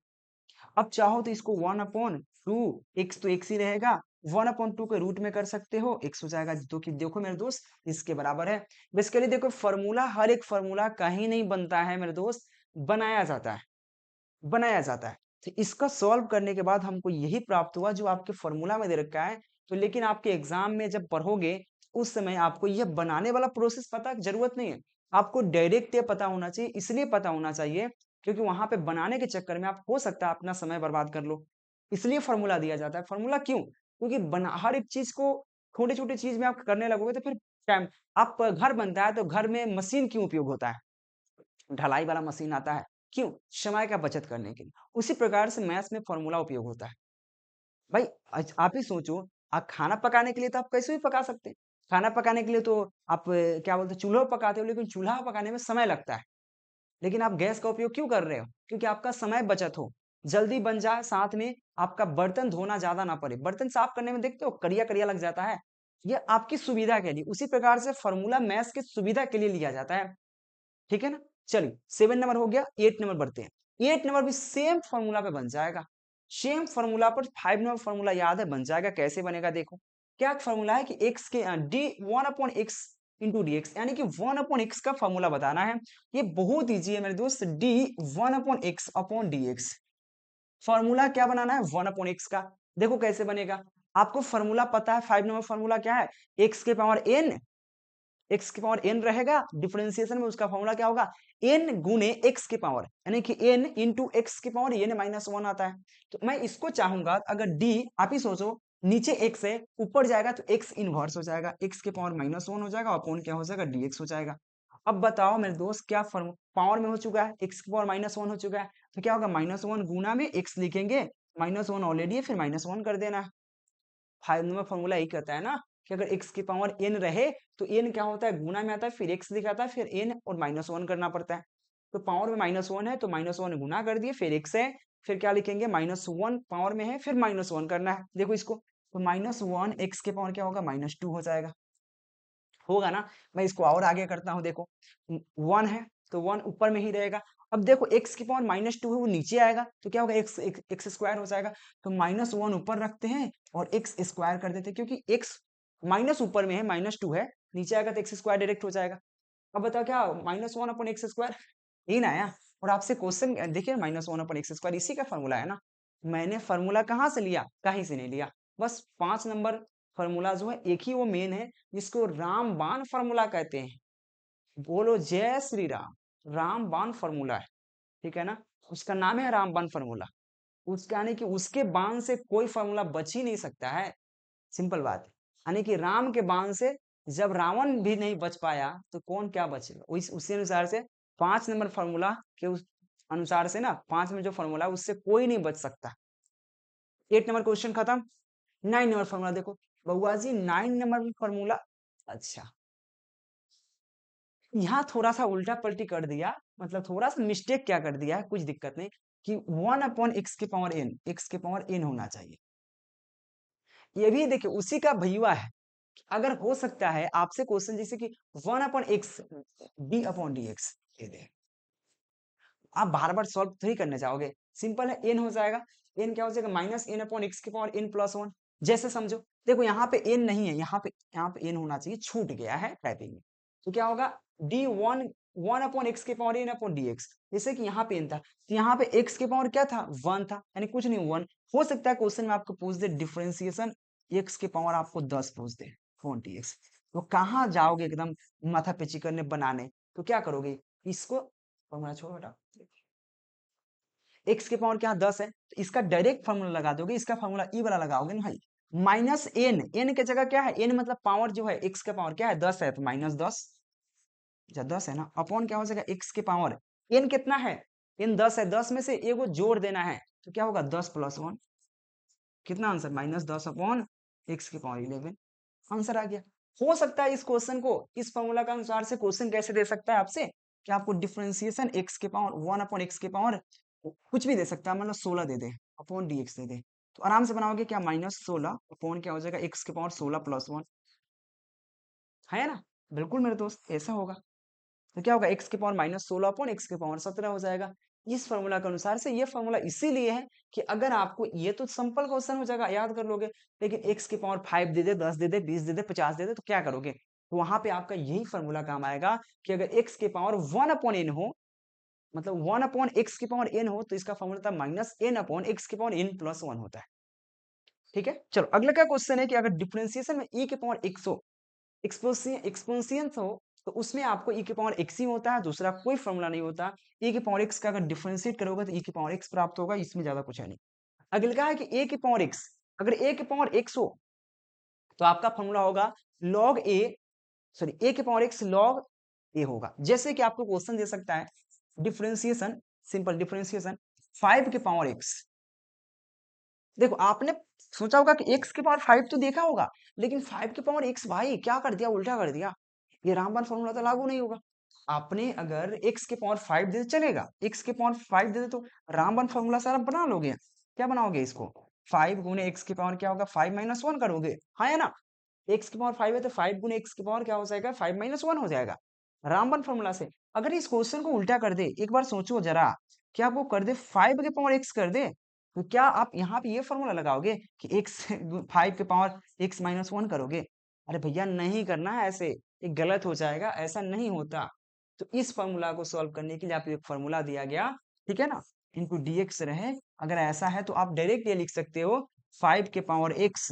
अब चाहो तो इसको 1/2, x तो x ही रहेगा, 1/2 के रूट में कर सकते हो, x हो जाएगा, जो कि देखो मेरे दोस्त इसके बराबर है। बेसिकली देखो फॉर्मूला, हर एक फॉर्मूला कहीं नहीं बनता है मेरे दोस्त, बनाया जाता है, बनाया जाता है। तो इसका सॉल्व करने के बाद हमको यही प्राप्त हुआ जो आपके फॉर्मूला में दे रखा है। तो लेकिन आपके एग्जाम में जब पढ़ोगे उस समय आपको यह बनाने वाला प्रोसेस पता जरूरत नहीं है, आपको डायरेक्ट ये पता होना चाहिए, इसलिए पता होना चाहिए क्योंकि वहां पे बनाने के चक्कर में आप हो सकता है अपना समय बर्बाद कर लो, इसलिए फॉर्मूला दिया जाता है। फॉर्मूला क्यों, क्योंकि बना हर एक चीज को छोटी छोटी चीज में आप करने लगोगे तो फिर टाइम, आप घर बनता है तो घर में मशीन क्यों उपयोग होता है, ढलाई वाला मशीन आता है, क्यों, समय का बचत करने के लिए। उसी प्रकार से मैथ्स में फॉर्मूला उपयोग होता है। भाई आप ही सोचो, आप खाना पकाने के लिए तो आप कैसे भी पका सकते हैं, खाना पकाने के लिए तो आप क्या बोलते हैं चूल्हा पे पकाते हो, लेकिन चूल्हा पकाने में समय लगता है, लेकिन आप गैस का उपयोग क्यों कर रहे हो, क्योंकि आपका समय बचत हो, जल्दी बन जाए, साथ में आपका बर्तन धोना ज्यादा ना पड़े, बर्तन साफ करने में देखते हो करिया करिया लग जाता है, ये आपकी सुविधा के लिए। उसी प्रकार से फॉर्मूला मैथ्स की सुविधा के लिए लिया जाता है, ठीक है ना। चलिए 7 नंबर हो गया, 8 नंबर बढ़ते हैं। 8 नंबर भी सेम फॉर्मूला पे बन जाएगा, सेम फॉर्मूला पर 5 नंबर फॉर्मूला याद है, बन जाएगा, कैसे बनेगा देखो। क्या फॉर्मूला है कि x के D 1/x into D x, यानी कि 1/x का फॉर्मूला बताना है। ये बहुत ईजी है मेरे दोस्त, D 1/x upon d x, formula क्या बनाना है 1/x का। देखो कैसे बनेगा, आपको फॉर्मूला पता है, 5 नंबर फॉर्मूला क्या है, x के पावर n, x के पावर n रहेगा, डिफरेंशिएशन में उसका फॉर्मूला क्या होगा, n गुने x के पावर, यानी कि n इंटू एक्स के पावर n माइनस 1 आता है। तो मैं इसको चाहूंगा, अगर d, आप ही सोचो, नीचे x है, ऊपर जाएगा तो x इनवर्स हो जाएगा, x के पावर -1 हो जाएगा, अपॉन क्या हो जाएगा dx हो जाएगा। अब बताओ मेरे दोस्त, क्या फॉर्म पावर में हो चुका है, x के पावर -1 हो चुका है, तो क्या होगा -1 गुना में x लिखेंगे, -1 ऑलरेडी है, फिर -1 कर देना है। 5 नंबर फॉर्मूला यही कहता है ना कि अगर x की पावर n रहे तो n क्या होता है, गुना में आता है, फिर x दिखाता है, फिर n और -1 करना पड़ता है। तो पावर में -1 है तो -1 गुना कर दिए, फिर x है, फिर क्या लिखेंगे, -1 पावर में है, फिर -1 करना है। देखो इसको, तो -1 x के पावर क्या होगा, -2 हो जाएगा, होगा ना। मैं इसको और आगे करता हूँ, देखो 1 है तो 1 ऊपर में ही रहेगा। अब देखो x की पावर -2 है, वो नीचे आएगा तो क्या होगा, एक्स स्क्वायर हो जाएगा। तो -1 ऊपर रखते हैं और एक्स स्क्वायर कर देते हैं, क्योंकि x माइनस ऊपर में है, -2 है, नीचे आएगा तो एक्स स्क्वायर डायरेक्ट हो जाएगा। अब बताओ क्या, -1/x², यही ना आया। और आपसे क्वेश्चन देखिए, -1/x², इसी का फॉर्मूला है ना। मैंने फॉर्मूला कहाँ से लिया, कहीं से नहीं लिया, बस 5 नंबर फॉर्मूला जो है एक ही वो मेन है जिसको रामबाण फॉर्मूला कहते हैं। बोलो जय श्री राम, रामबाण फॉर्मूला है, ठीक है ना, उसका नाम है रामबाण फॉर्मूला। उसका यानी कि उसके बाण से कोई फॉर्मूला बच ही नहीं सकता है, सिंपल बात है। यानी कि राम के बाण से जब रावण भी नहीं बच पाया तो कौन क्या बचेगा, उसी अनुसार से 5 नंबर फॉर्मूला के उस अनुसार से ना, 5 में जो फॉर्मूला उससे कोई नहीं बच सकता। 8 नंबर क्वेश्चन खत्म। 9 नंबर फॉर्मूला देखो, बउआ जी 9 नंबर फॉर्मूला, अच्छा यहाँ थोड़ा सा उल्टा पलटी कर दिया, मतलब थोड़ा सा मिस्टेक क्या कर दिया, कुछ दिक्कत नहीं, कि 1/x के पावर n, x के पावर n होना चाहिए। ये भी देखिए उसी का भैया है। अगर हो सकता है आपसे क्वेश्चन जैसे कि 1/x d/dx दे दे, आप बार बार सॉल्व थोड़ी करने जाओगे, सिंपल है, n हो जाएगा, n क्या हो जाएगा, -n/x के पावर n+1, जैसे समझो। देखो यहाँ पे n नहीं है, यहाँ पे n होना चाहिए, छूट गया है टाइपिंग में, तो क्या होगा, d1 1/x के पावर n/dx, जैसे कि यहाँ पे n था तो यहाँ पे x के पावर क्या था, 1 था, यानी कुछ नहीं 1। हो सकता है क्वेश्चन में आपको पूछ दे डिफरेंशिएशन x के पावर आपको 10 पूछ दे 20x, तो कहाँ जाओगे एकदम माथा पेची करने बनाने, तो क्या करोगे, इसको फॉर्मूला छोड़ो बेटा, एक्स के पावर क्या 10 है, तो इसका डायरेक्ट फॉर्मूला लगा दोगे, इसका फॉर्मूला ई वाला लगाओगे ना भाई, माइनस एन, एन की जगह क्या है, एन मतलब पावर जो है, एक्स का पावर क्या है 10 है, तो माइनस 10, जब 10 है ना, अपॉन क्या हो जाएगा एक्स के पावर, एन कितना है, एन 10 है, 10 में से एगो जोड़ देना है, तो क्या होगा 10 प्लस 1, कितना आंसर, माइनस 10 अपॉन एक्स के पावर 11, आंसर आ गया। हो सकता है इस क्वेश्चन को इस फॉर्मूला के अनुसार से क्वेश्चन कैसे दे सकता है आपसे, कि आपको डिफरेंशिएशन एक्स के पावर 1 अपॉन एक्स के पावर कुछ भी दे सकता है, मतलब 16 दे दे अपॉन डी एक्स दे दे, तो आराम से बनाओगे क्या, माइनस 16 अपॉन क्या हो जाएगा एक्स के पावर 16 प्लस 1, है ना, बिल्कुल मेरे दोस्त ऐसा होगा। तो क्या होगा एक्स के पावर माइनस 16 अपॉन एक्स के पावर 17 हो जाएगा। इस फॉर्मूला के अनुसार से, ये फॉर्मूला इसीलिए है कि अगर आपको, ये तो सिंपल क्वेश्चन हो जाएगा याद कर लोगे, लेकिन एक्स के पावर 5 दे दे, 10 दे दे, 20 दे दे, 50 दे दे, तो क्या करोगे, तो वहां पे आपका यही फॉर्मूला काम आएगा कि अगर एक्स के पावर 1 अपॉन एन हो, मतलब 1 अपॉन एक्स के पावर एन हो, तो इसका फॉर्मूला था माइनस एन अपॉन एक्स के पावर एन प्लस 1 होता है। ठीक है, चलो अगला क्या क्वेश्चन है कि अगर डिफरेंशिएशन में ई के पावर एक्स हो, एक्सपोनेंशियंस हो, तो उसमें आपको e के पावर x ही होता है, दूसरा कोई फॉर्मूला नहीं होता। e के पावर x का अगर डिफरेंशिएट करोगे तो e के पावर x प्राप्त होगा, इसमें ज्यादा कुछ है नहीं। अगला क्या है कि a के पावर x, अगर a के पावर x हो तो आपका फॉर्मूला होगा log a, सॉरी a के पावर x log a होगा। जैसे कि आपको क्वेश्चन दे सकता है डिफरेंशिएशन, सिंपल डिफरेंशिएशन 5 के पावर x, देखो आपने सोचा होगा कि x के पावर 5 तो देखा होगा, लेकिन 5 के पावर x भाई क्या कर दिया, उल्टा कर दिया, ये रामबाण फॉर्मूला तो लागू नहीं होगा। आपने अगर x के पावर 5 दे दे चलेगा, x के पावर 5 दे दे तो रामबाण फॉर्मूला सारा बना लोगे, क्या बनाओगे इसको, 5 गुने x के पावर क्या होगा 5 माइनस 1 करोगे, हाँ है ना, x की पावर 5 है तो 5 गुने x की पावर क्या हो जाएगा 5 माइनस 1 हो जाएगा, रामबन फॉर्मूला से। अगर इस क्वेश्चन को उल्टा कर दे, एक बार सोचो जरा, क्या वो कर दे 5 के पावर x कर दे, तो क्या आप यहाँ पे ये फॉर्मूला लगाओगे कि x 5 के पावर x माइनस 1 करोगे, अरे भैया नहीं करना है ऐसे, ये गलत हो जाएगा, ऐसा नहीं होता। तो इस फॉर्मूला को सॉल्व करने के लिए आपको एक फॉर्मूला दिया गया, ठीक है ना, इनको dx रहे, अगर ऐसा है तो आप डायरेक्ट ये लिख सकते हो 5 के पावर x,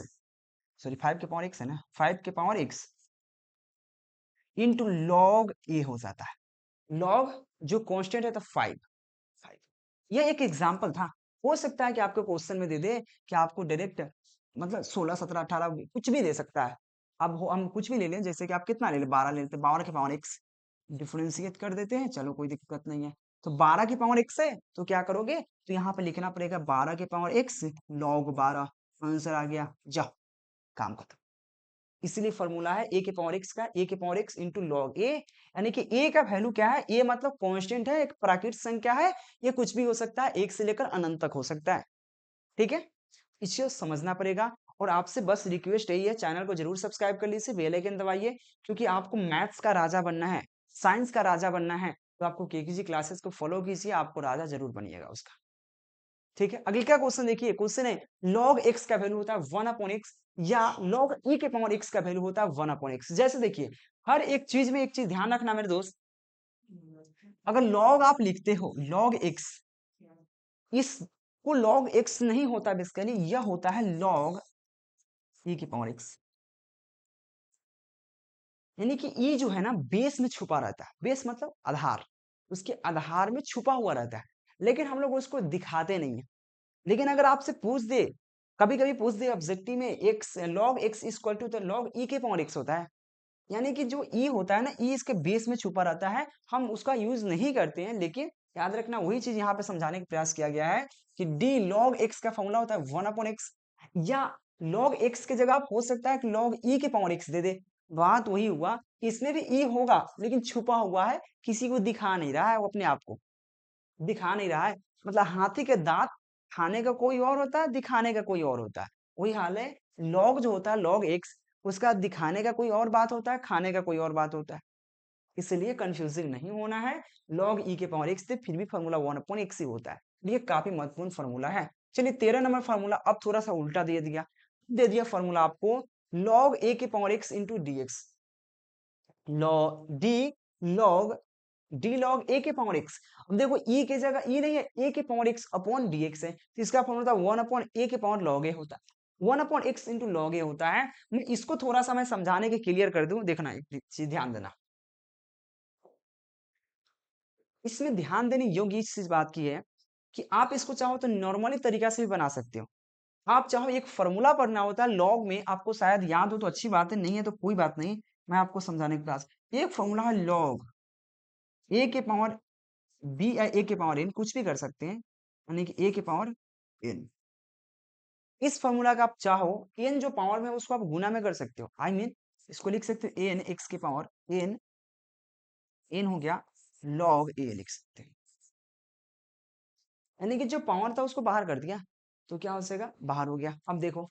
सॉरी 5 के पावर x है ना, 5 के पावर x इंटू लॉग ए हो जाता है, लॉग जो कांस्टेंट है तो 5, 5, ये एक एग्जांपल था। हो सकता है कि आपको क्वेश्चन में दे दे कि आपको डायरेक्ट मतलब 16 17 18 कुछ भी दे सकता है। अब हम कुछ भी ले लें, जैसे कि आप कितना ले लें, 12 ले लेते हैं, 12 के पावर x डिफरेंशिएट कर देते हैं, चलो कोई दिक्कत नहीं है। तो 12 की पावर x है तो क्या करोगे, तो यहाँ पे लिखना पड़ेगा 12 के पावर x लॉग 12, आंसर आ गया, जाओ काम खत्म। इसलिए फॉर्मूला है ए के पावर एक्स का, ए के पावर एक्स इंटू लॉग ए, यानी कि ए का वैल्यू क्या है, ए मतलब कांस्टेंट है, एक प्राकृतिक संख्या है, ये कुछ भी हो सकता है, एक से लेकर अनंत तक हो सकता है। ठीक है, इसे समझना पड़ेगा। और आपसे बस रिक्वेस्ट यही है, चैनल को जरूर सब्सक्राइब कर लीजिए, बेल आइकन दबाइए, क्योंकि आपको मैथ्स का राजा बनना है, साइंस का राजा बनना है, तो आपको केकेजी क्लासेस को फॉलो कीजिए, आपको राजा जरूर बनिएगा उसका। ठीक है, अगले क्या क्वेश्चन देखिए, क्वेश्चन है log x का वैल्यू होता है 1 अपॉन x, या log e के पावर x का वैल्यू होता है 1 अपॉन x। जैसे देखिए, हर एक चीज में एक चीज ध्यान रखना मेरे दोस्त, अगर log आप लिखते हो log x, इसको log x नहीं होता बेसिकली, यह होता है log e की पावर x, यानी कि e जो है ना बेस में छुपा रहता है, बेस मतलब आधार, उसके आधार में छुपा हुआ रहता है, लेकिन हम लोग उसको दिखाते नहीं है। लेकिन अगर आपसे पूछ दे, कभी कभी पूछ दे ऑब्जेक्टिव में x log x equal to, तो लॉग ई के पावर एक्स होता है, यानी कि जो ई होता है ना, ई इसके बेस में छुपा रहता है, हम उसका यूज नहीं करते हैं, लेकिन याद रखना वही चीज यहाँ पे समझाने का प्रयास किया गया है कि डी लॉग एक्स का फॉर्मूला होता है 1 अपॉन एक्स, या लॉग एक्स की जगह आप हो सकता है कि लॉग ई के पावर एक्स दे दे। बात वही हुआ कि इसमें भी ई होगा, लेकिन छुपा हुआ है, किसी को दिखा नहीं रहा है, वो अपने आप को दिखा नहीं रहा है। मतलब हाथी के दांत खाने का कोई और होता है, दिखाने का कोई और होता है, वही हाल है लॉग जो होता है लॉग एक्स, उसका दिखाने का कोई और बात होता है, खाने का कोई और बात होता है, इसलिए कंफ्यूजिंग नहीं होना है। लॉग ई के पावर एक्स से फिर भी फॉर्मूला 1 अपॉन एक्स ही होता है, ये काफी महत्वपूर्ण फॉर्मूला है। चलिए 13 नंबर फॉर्मूला अब थोड़ा सा उल्टा दे दिया फॉर्मूला आपको, लॉग ए के power X into D X, log D log D log A के पावर एक्स। अब देखो ई की जगह ई नहीं है, ए के power x upon d x है, तो इसका फॉर्मूला 1 अपॉन ए के पावर लॉग ए होता है, 1 अपॉन एक्स इंटू लॉग ए होता है। मैं इसको थोड़ा सा मैं समझाने के क्लियर कर दूं, देखना एक चीज ध्यान देना, इसमें ध्यान देने योग्य इस चीज बात की है कि आप इसको चाहो तो नॉर्मली तरीका से भी बना सकते हो। आप चाहो एक फॉर्मूला पढ़ना होता है लॉग में, आपको शायद याद हो तो अच्छी बात है, नहीं है तो कोई बात नहीं, मैं आपको समझाने के प्रयास। एक फॉर्मूला है लॉग ए के पावर बी या ए के पावर एन, कुछ भी कर सकते हैं, यानी कि ए के पावर एन। इस फॉर्मूला का आप चाहो एन जो पावर में है उसको आप गुना में कर सकते हो, आई मीन इसको लिख सकते हो एन एक्स के पावर एन, एन हो गया लॉग ए लिख सकते हैं, यानी कि जो पावर था उसको बाहर कर दिया तो क्या हो जाएगा, बाहर हो गया। अब देखो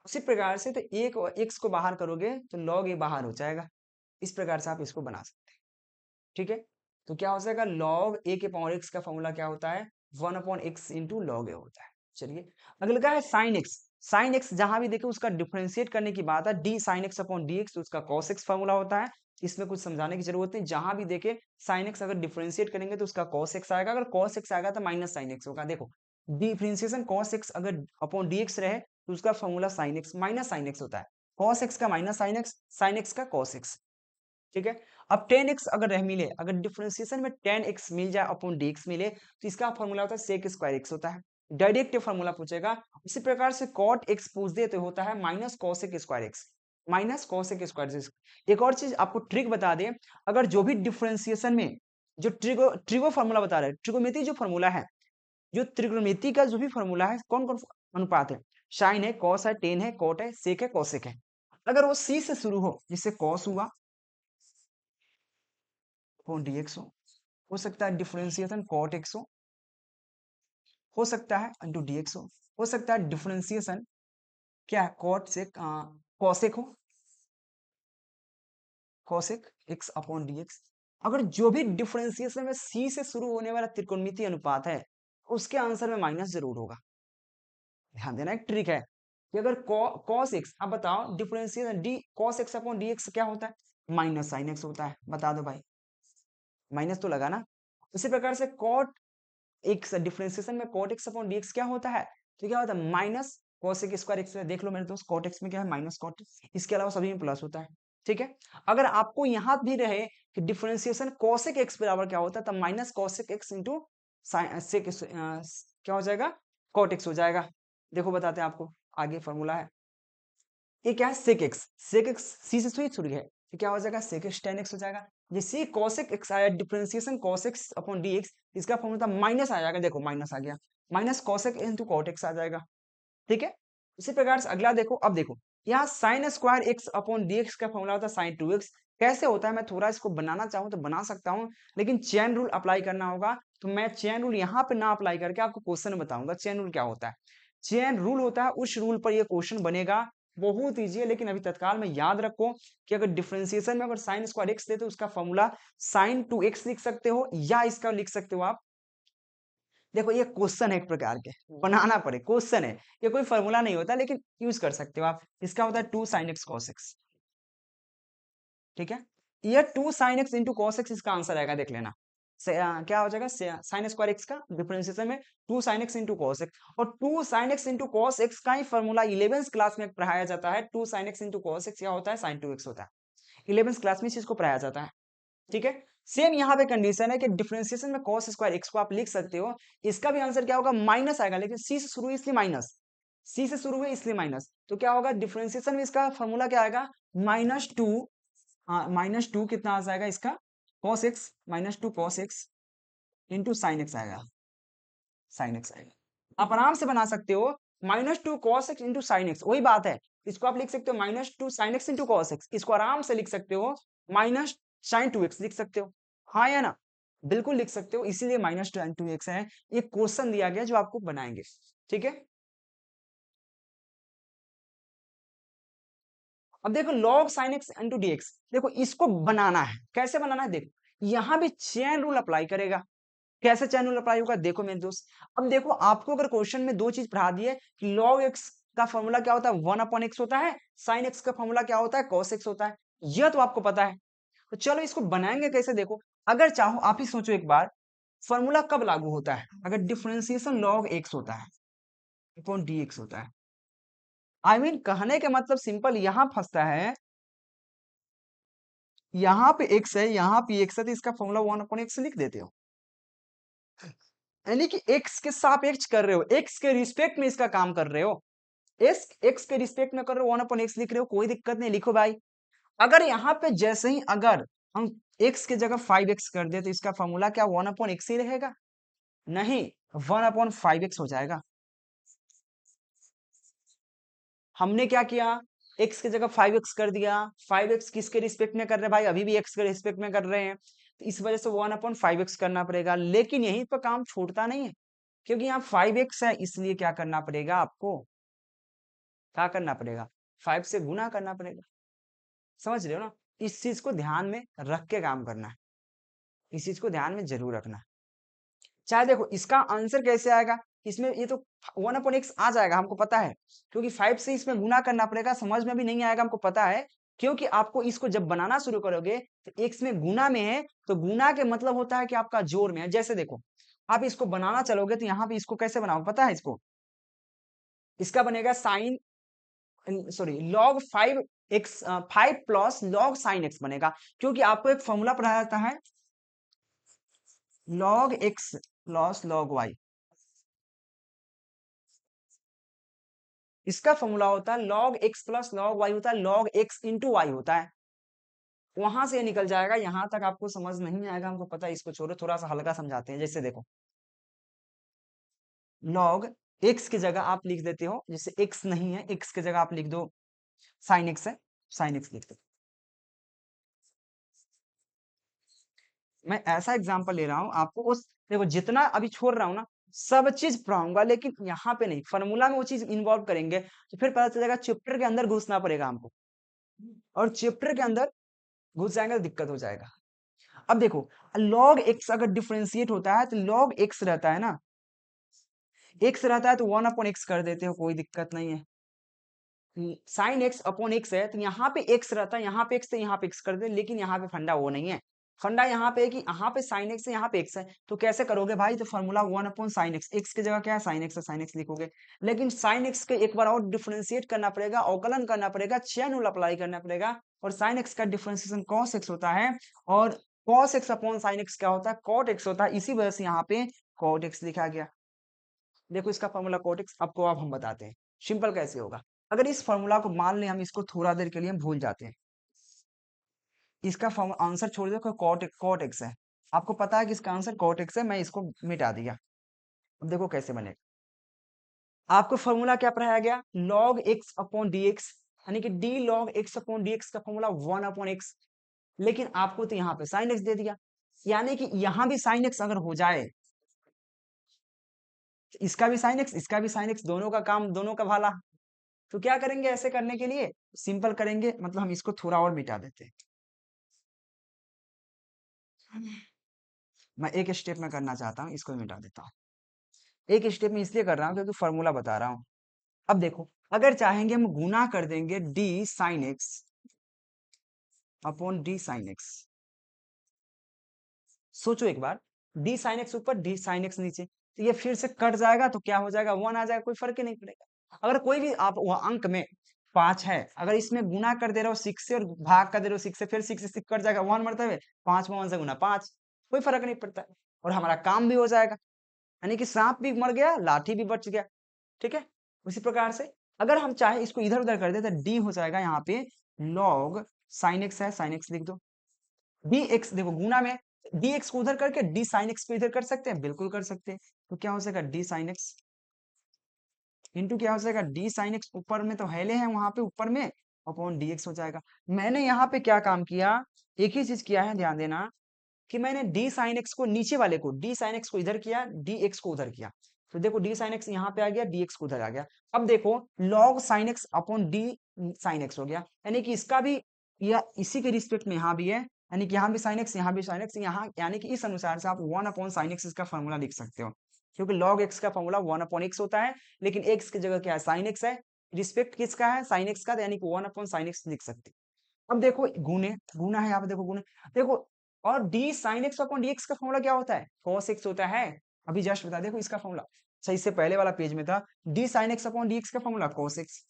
उसी प्रकार से तो एक एक्स को बाहर करोगे तो लॉग ए बाहर हो जाएगा, इस प्रकार से आप इसको बना सकते हैं। ठीक है, तो क्या हो जाएगा लॉग ए के पावर एक्स का फॉर्मूला क्या होता है, 1/x इंटू लॉग ए होता है। चलिए अगला क्या है साइन एक्स। साइन एक्स जहां भी देखे उसका डिफरेंशिएट करने की बात है, D sine x upon d x, तो उसका कॉस एक्स फॉर्मूला होता है। इसमें कुछ समझाने की जरूरत नहीं, जहां भी देखे साइन एक्स अगर डिफरेंशिएट करेंगे तो उसका कॉस एक्स आएगा, अगर कॉस एक्स आएगा तो माइनस साइन एक्स होगा। देखो डिफरेंशिएशन कॉस एक्स अगर अपॉन डी एक्स रहे तो उसका formula sine x minus sine x होता है, कॉस एक्स का minus sine x, sine x का कॉस एक्स। ठीक है, अब tan x अगर रह मिले, अगर डिफरेंशिएशन में tan x मिल जाए अपॉन dx मिले तो इसका फॉर्मूला होता है sec स्क्वायर x होता है, डायरेक्ट फॉर्मूला पूछेगा। उसी प्रकार से cot x पूछ दे तो होता है minus cosec square x, minus cosec square x। एक और चीज आपको ट्रिक बता दें, अगर जो भी डिफरेंशिएशन में जो ट्रिगो फॉर्मूला बता रहे हैं, ट्रिगोमेट्री जो फॉर्मूला है, जो त्रिकोणमिति का जो भी फॉर्मूला है, कौन कौन अनुपात है, साइन है, कॉस है, टेन है, कॉट है, सेक है, कॉसेक है, अगर वो सी से शुरू हो, जिससे कॉस हुआ अपॉन dx हो सकता है डिफरेंशिएशन cot x हो सकता है इंटू dx हो सकता है डिफरेंशिएशन क्या है cot से cosec हो, cosec x अपॉन dx। अगर जो भी डिफरेंशिएशन में c से शुरू होने वाला त्रिकोणमितीय अनुपात है उसके आंसर में माइनस जरूर होगा। ध्यान देना, एक ट्रिक है कि अगर cos x, अब बताओ differentiation d cos x upon dx क्या होता है, माइनस sin x होता है, बता दो भाई, माइनस तो लगा ना। उसी प्रकार से cot एक्स डिफरेंशिएशन में cot x अपॉन dx क्या होता है, तो क्या होता है माइनस cosec स्क्वायर एक्स। देख लो मेरे दोस्त cot x में क्या है माइनस cot, इसके अलावा सभी में प्लस होता है। ठीक है, अगर आपको यहां भी रहे कि डिफरेंशिएशन cosec x बराबर क्या होता है, तब minus cosec x into sec क्या हो जाएगा, cot x हो जाएगा। देखो बताते हैं आपको, आगे फॉर्मूला है, ये क्या है sec x, sec x c से सुई छुड़ी है तो क्या हो जाएगा sec x tan x हो जाएगा। जैसे cosec x आया differentiation cos x upon dx, इसका फॉर्मूला माइनस आ जाएगा, देखो माइनस आ गया, minus cosec into cot x आ जाएगा। ठीक है, इसी प्रकार से अगला देखो, अब देखो यहाँ sine square x upon dx का फॉर्मूला होता है साइन 2x। कैसे होता है, मैं थोड़ा इसको बनाना चाहूँ तो बना सकता हूँ, लेकिन चेन रूल अप्लाई करना होगा, तो मैं चेन रूल यहाँ पे ना अप्लाई करके आपको क्वेश्चन बताऊंगा चेन रूल क्या होता है। चेन रूल होता है, उस रूल पर ये क्वेश्चन बनेगा, बहुत ईजी है। लेकिन अभी तत्काल में याद रखो कि अगर डिफरेंशिएशन में अगर साइन स्क्वायर एक्स दे तो उसका फॉर्मूला साइन 2x लिख सकते हो, या इसका लिख सकते हो आप, देखो ये क्वेश्चन है एक प्रकार के, बनाना पड़े क्वेश्चन है, ये कोई फॉर्मूला नहीं होता, लेकिन यूज कर सकते हो आप। इसका होता है 2 sin x cos x। ठीक है, ये 2 sin x into cos x इसका आंसर आएगा, देख लेना क्या हो जाएगा, साइन स्क्वायर एक्स का डिफरेंशिएशन में 2 sin x into cos x, और 2 sin x into cos x का ही फॉर्मूला 11th क्लास में पढ़ाया जाता है। 2 sin x into cos x क्या होता है, sin 2x होता है, 11th क्लास में इस चीज को पढ़ाया जाता है। ठीक है, सेम यहाँ पे कंडीशन है कि डिफरेंशिएशन में cos स्क्वायर x को आप लिख सकते हो, इसका भी आंसर क्या होगा, माइनस आएगा, लेकिन c से शुरू हुई इसलिए माइनस, c से शुरू हुई इसलिए माइनस, तो क्या होगा डिफरेंशिएशन में इसका फॉर्मूला क्या आएगा, -2, हाँ -2 कितना आ जाएगा इसका, cos x, -2 cos x into sine x आएगा, साइन एक्स आएगा। आप आराम से बना सकते हो, -2 cos x into sine x, वही बात है, इसको आप लिख सकते हो -2 sin x into cos x, इसको आराम से लिख सकते हो माइनस साइन 2x लिख सकते हो, हाँ या ना, बिल्कुल लिख सकते हो, इसीलिए -2x है। ये क्वेश्चन दिया गया जो आपको बनाएंगे। ठीक है, अब देखो log sin x into dx, देखो इसको बनाना है, कैसे बनाना है, देखो यहाँ भी चेन रूल अप्लाई करेगा। कैसे चैन रूल अप्लाई होगा, देखो मेरे दोस्त, अब देखो आपको अगर क्वेश्चन में दो चीज पढ़ा दी है कि log x का फॉर्मूला क्या होता है, 1/x होता है, sin x का फॉर्मूला क्या होता है, cos x होता है, यह तो आपको पता है। तो चलो इसको बनाएंगे कैसे, देखो अगर चाहो आप ही सोचो एक बार, फॉर्मूला कब लागू होता है, अगर डिफरेंशिएशन log x होता है अपॉन dx होता है, आई मीन कहने के मतलब सिंपल यहां फंसता है, यहाँ पे x है, यहाँ पे x है, तो इसका फॉर्मूला 1/x लिख देते हो। यानी कि एक्स के सापेक्ष कर रहे हो, एक्स के रिस्पेक्ट में इसका काम कर रहे हो, एक्स के रिस्पेक्ट में कर रहे हो, 1/x लिख रहे हो, कोई दिक्कत नहीं, लिखो भाई। अगर यहाँ पे जैसे ही अगर हम x की जगह 5x कर दे तो इसका फॉर्मूला क्या 1/x ही रहेगा? नहीं, 1/5x हो जाएगा। हमने क्या किया, x की जगह 5x कर दिया, 5x किसके रिस्पेक्ट में कर रहे हैं भाई? अभी भी x के रिस्पेक्ट में कर रहे हैं, तो इस वजह से 1/5x करना पड़ेगा। लेकिन यहीं पर काम छूटता नहीं है, क्योंकि यहाँ 5x है, इसलिए क्या करना पड़ेगा आपको? क्या करना पड़ेगा? 5 से गुना करना पड़ेगा। समझ रहे हो ना? इस चीज को ध्यान में रख के काम करना है, इस चीज को ध्यान में जरूर रखना है। चाहे देखो इसका आंसर कैसे आएगा, इसमें ये तो 1/x आ जाएगा, हमको पता है, क्योंकि 5 से इसमें गुना करना पड़ेगा। समझ में भी नहीं आएगा, हमको पता है, क्योंकि आपको इसको जब बनाना शुरू करोगे तो x में गुना में है, तो गुना के मतलब होता है कि आपका जोड़ में है। जैसे देखो, आप इसको बनाना चलोगे तो यहाँ पे इसको कैसे बनाओ पता है? इसको, इसका बनेगा sine, sorry, log 5x, 5 plus log sin x बनेगा, क्योंकि आपको एक फॉर्मूला पढ़ाया जाता है log x plus log y। इसका फॉर्मूला होता है log x plus log y, होता है log x इंटू वाई होता है। वहां से निकल जाएगा, यहां तक आपको समझ नहीं आएगा, हमको पता है, इसको छोड़ो, थोड़ा सा हल्का समझाते हैं। जैसे देखो, log x की जगह आप लिख देते हो, जैसे x नहीं है, x की जगह आप लिख दो sin x है, sin x लिख दो। मैं ऐसा एग्जांपल ले रहा हूं आपको, उस देखो जितना अभी छोड़ रहा हूं ना, सब चीज पढ़ाऊंगा, लेकिन यहाँ पे नहीं, फॉर्मूला में वो चीज इन्वॉल्व करेंगे तो फिर पता चलेगा चैप्टर के अंदर घुसना पड़ेगा हमको, और चैप्टर के अंदर घुस जाएंगे तो दिक्कत हो जाएगा। अब देखो, log x अगर डिफरेंशिएट होता है तो log x रहता है ना, x रहता है तो 1/x कर देते हो, कोई दिक्कत नहीं है। साइन एक्स अपॉन एक्स है तो यहाँ पे x रहता है, यहाँ पे x तो यहाँ पे x कर दे, लेकिन यहाँ पे फंडा वो नहीं है। फंडा यहाँ पे है कि यहाँ पे साइन एक्स है, यहाँ पे x है, तो कैसे करोगे भाई? तो फॉर्मूला 1/sin x, x की जगह क्या है साइन एक्स है, साइन एक्स लिखोगे। लेकिन साइन एक्स के एक बार और डिफरेंशिएट करना पड़ेगा, अवकलन करना पड़ेगा, चेन रूल अप्लाई करना पड़ेगा, और साइन एक्स का डिफरेंशिएशन cos x होता है, और cos x upon sine x क्या होता है? cot x होता है। इसी वजह से यहाँ पे cot x लिखा गया। देखो इसका फॉर्मूला cot x आपको अब हम बताते हैं सिंपल कैसे होगा। अगर इस फॉर्मूला को मान लें हम, इसको थोड़ा देर के लिए हम भूल जाते हैं, इसका आंसर छोड़ दो, कॉट एक्स है, आपको पता है कि इसका आंसर कॉट एक्स है, मैं इसको मिटा दिया। अब देखो कैसे बनेगा। आपको फॉर्मूला क्या पढ़ाया गया? log x अपॉन dx, यानी कि d log x upon dx का फॉर्मूला 1/x, लेकिन आपको तो यहाँ पे साइन एक्स दे दिया, यानी कि यहाँ भी साइन एक्स अगर हो जाए, इसका भी साइन एक्स, इसका भी साइन एक्स, दोनों का काम दोनों का भाला, तो क्या करेंगे ऐसे करने के लिए? सिंपल करेंगे, मतलब हम इसको थोड़ा और मिटा देते हैं। मैं एक स्टेप में करना चाहता हूँ, इसको मिटा देता हूँ। एक स्टेप में इसलिए कर रहा हूँ क्योंकि फॉर्मूला बता रहा हूँ। अब देखो, अगर चाहेंगे हम गुना कर देंगे D sine x upon D sine x. सोचो एक बार, डी साइन एक्स ऊपर, डी साइन एक्स नीचे, तो ये फिर से कट जाएगा, तो क्या हो जाएगा? 1 आ जाएगा, कोई फर्क ही नहीं पड़ेगा। अगर कोई भी आप वह अंक में 5 है, अगर इसमें गुना कर दे रहे हो 6 से और भाग कर दे रहे हो 6 से, फिर 6 से कट जाएगा, 1 मरते हुए 5 में 1 से गुना 5, कोई फर्क नहीं पड़ता है, और हमारा काम भी हो जाएगा, यानी कि सांप भी मर गया, लाठी भी बच गया। ठीक है, उसी प्रकार से अगर हम चाहे इसको इधर उधर कर दे तो डी हो जाएगा यहाँ पे log साइन एक्स है, साइन एक्स लिख दो, डी एक्स, देखो गुना में डी एक्स को उधर करके डी साइन एक्स को इधर कर सकते हैं, बिल्कुल कर सकते हैं। तो क्या हो जाएगा? डी साइन एक्स इंटू क्या हो जाएगा? डी साइन एक्स, ऊपर में तो हेले हैं वहां पे ऊपर में, अपॉन डी एक्स हो जाएगा। मैंने यहाँ पे क्या काम किया, एक ही चीज किया है, ध्यान देना, कि मैंने डी साइन एक्स को नीचे वाले को, डी साइन एक्स को इधर किया, डी एक्स को उधर किया, तो देखो डी साइन एक्स यहाँ पे आ गया, डी एक्स को उधर आ गया। अब देखो log sine x upon D sine x हो गया, यानी कि इसका भी या इसी के रिस्पेक्ट में यहाँ भी है, यानी कि यहाँ भी साइन एक्स, यहाँ भी साइन एक्स, यहाँ, यानी कि इस अनुसार से आप 1/sin x इसका फॉर्मूला लिख सकते हो, क्योंकि log x का फॉर्मूला 1/x होता है, लेकिन x की जगह क्या है? sin x है, रिस्पेक्ट किसका है? sin x का, तो यानी कि 1/sin x लिख सकते हैं। अब देखो गुने, गुना है यहाँ पे, देखो गुने, देखो, और D sine x upon d x का फॉर्मूला क्या होता है? cos x होता है, अभी जस्ट बता, देखो इसका फॉर्मूला, सही से पहले वाला पेज में था, D sine x upon d x का फॉर्मूला cos x,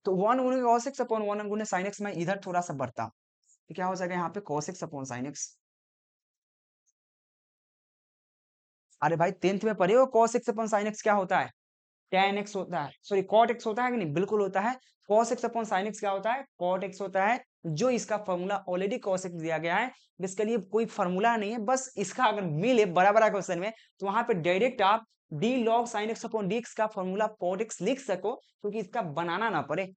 तो 1 गुने cos x अपॉन 1 गुने sin x, मैं इधर थोड़ा सा बढ़ता हूं, तो क्या हो जाएगा यहाँ पे? cos x upon sin x। अरे भाई 10th में पढ़े हो cos x अपन sin x क्या होता है, tan x होता है, सॉरी cot x होता है कि नहीं, बिल्कुल होता है। cos x अपन sin x क्या होता है, cot x होता है। जो इसका फॉर्मूला ऑलरेडी cos x दिया गया है, इसके लिए कोई फॉर्मूला नहीं है, बस इसका अगर मिले बड़ा बड़ा क्वेश्चन में तो वहां पे डायरेक्ट आप d log sin x upon dx का फॉर्मूला cot x लिख सको, क्योंकि इसका बनाना ना पड़े।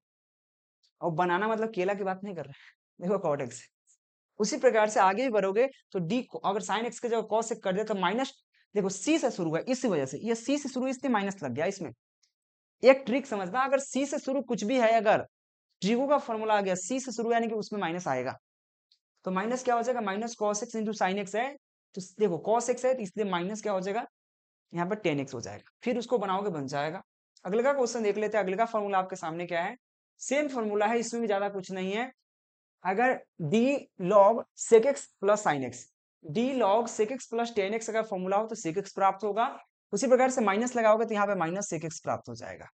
और बनाना मतलब केला की बात नहीं कर रहे, देखो cot x। उसी प्रकार से आगे भी बढ़ोगे तो d अगर sin x की जगह cos x कर दे तो माइनस, देखो c से शुरू है इसी वजह से, ये c से शुरू इसलिए माइनस लग गया इसमें। एक ट्रिक समझना, अगर c से शुरू कुछ भी है, अगर ट्रिगो का फॉर्मूला आ गया c से शुरू यानी कि उसमें माइनस आएगा, तो माइनस क्या हो जाएगा, minus cos x into sine x है, तो देखो cos x है तो इसलिए माइनस क्या हो जाएगा, यहाँ पर tan x हो जाएगा, फिर उसको बनाओगे बन जाएगा। अगले का क्वेश्चन देख लेते हैं। अगले का फॉर्मूला आपके सामने क्या है, सेम फॉर्मूला है, इसमें भी ज्यादा कुछ नहीं है। अगर d log sec x plus sin x, d log sec x plus tan x अगर फॉर्मूला हो तो sec x प्राप्त होगा। उसी प्रकार से माइनस लगाओगे तो यहाँ पे माइनस sec x प्राप्त हो जाएगा,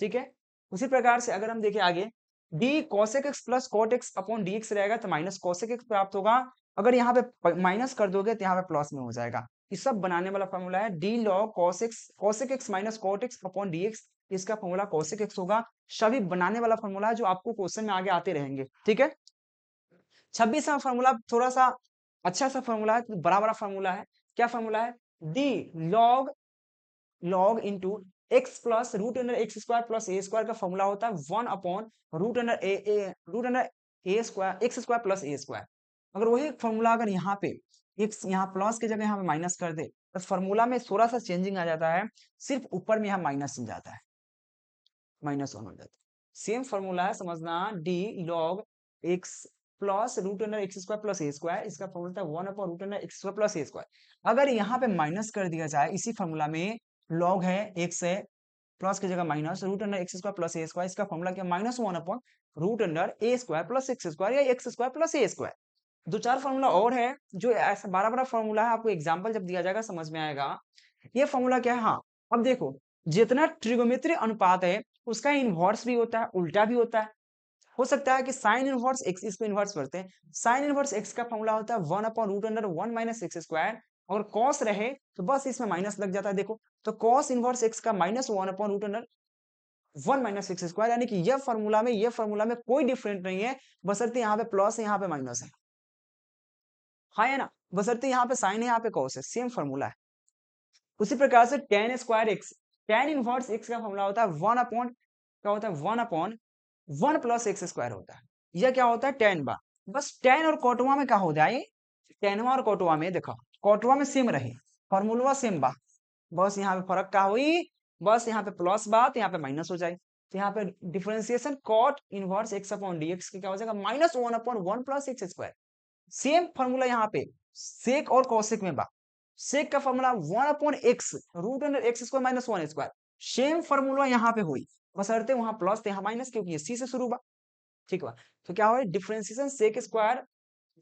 ठीक है। उसी प्रकार से अगर हम देखें आगे, d cosec x plus cot x upon dx रहेगा तो माइनस cosec x प्राप्त होगा। अगर यहाँ पे माइनस कर दोगे तो यहाँ पे प्लस में हो जाएगा। ये सब बनाने वाला फॉर्मूला है, d log cosec x minus cot x upon dx, इसका फॉर्मूला cosec x होगा। सभी बनाने वाला फॉर्मूला है जो आपको क्वेश्चन में आगे आते रहेंगे, ठीक है। 26वां फॉर्मूला थोड़ा सा अच्छा सा फॉर्मूला है, बड़ा बड़ा फॉर्मूला है। क्या फॉर्मूला है, d log into X plus root under x square plus ए स्क्वायर का फॉर्मूला होता है 1 अपॉन रूट अंडर ए स्क्वायर एक्स स्क्वायर प्लस ए स्क्वायर। अगर वही फॉर्मूला अगर यहाँ पे एक्स यहाँ प्लस की जगह यहाँ पे माइनस कर दे तो फॉर्मूला में थोड़ा सा चेंजिंग आ जाता है, सिर्फ ऊपर में यहाँ माइनस मिल जाता है, -1 हो जाता है। सेम फॉर्मूला है, समझना, d log x plus root under x square plus ए स्क्वायर, इसका फॉर्मूला था 1 upon root under x square plus ए स्क्वायर। अगर यहाँ पे माइनस कर दिया जाए इसी फॉर्मूला में, लॉग है एक्स है, प्लस की जगह minus root under x square plus ए स्क्वायर, इसका फॉर्मूला क्या, -1 अपॉन रूट अंडर ए स्क्वायर प्लस एक्स स्क्वायर या एक्स स्क्वायर प्लस ए स्क्वायर। दो चार फॉर्मूला और है जो ऐसा बड़ा बड़ा फॉर्मूला है, आपको एग्जाम्पल जब दिया जाएगा समझ में आएगा। ये फॉर्मूला क्या है, हाँ अब देखो, जितना ट्रिगोमेट्री अनुपात है उसका इनवर्स भी होता है, उल्टा भी होता है। हो सकता है कि साइन इनवर्स एक्स, इसको इनवर्स करते हैं, साइन इनवर्स एक्स का फॉर्मूला होता है 1 upon root under 1 minus x square. और कॉस रहे तो बस इसमें माइनस लग जाता है, देखो तो कॉस इनवर्स एक्स का -1 upon root under 1 minus x square, यानी कि ये फॉर्मूला में कोई डिफरेंट नहीं है, बशर्ते यहाँ पे प्लस है यहाँ पे माइनस है, हाँ है ना, बशर्ते यहाँ पे साइन है यहाँ पे कॉस है, सेम फॉर्मूला है। उसी प्रकार से tan square x, tan inverse x का फॉर्मूला होता है 1 अपॉन, क्या होता है 1 अपॉन 1 प्लस एक्स स्क्वायर होता है। यह क्या होता है, tan बा, बस tan और कोटवा में क्या हो जाए, टेनवा और कोटवा में देखो, कोटवा में सेम रहे, फॉर्मूला सेम बा, बस यहाँ पे फर्क क्या हुई, बस यहाँ पे प्लस बा तो यहाँ पे माइनस हो जाए, तो यहाँ पे differentiation cot inverse x upon d x क्या हो जाएगा, -1 अपॉन 1 plus x square. Same formula यहाँ पे सेक और कॉसेक में बा, सेक का formula 1 upon x root under x square minus 1 square, same formula यहाँ पे हुई, बशर्ते वहां प्लस थे यहाँ माइनस, क्योंकि ये सी से शुरू बा, ठीक बा। तो क्या हो, differentiation sec square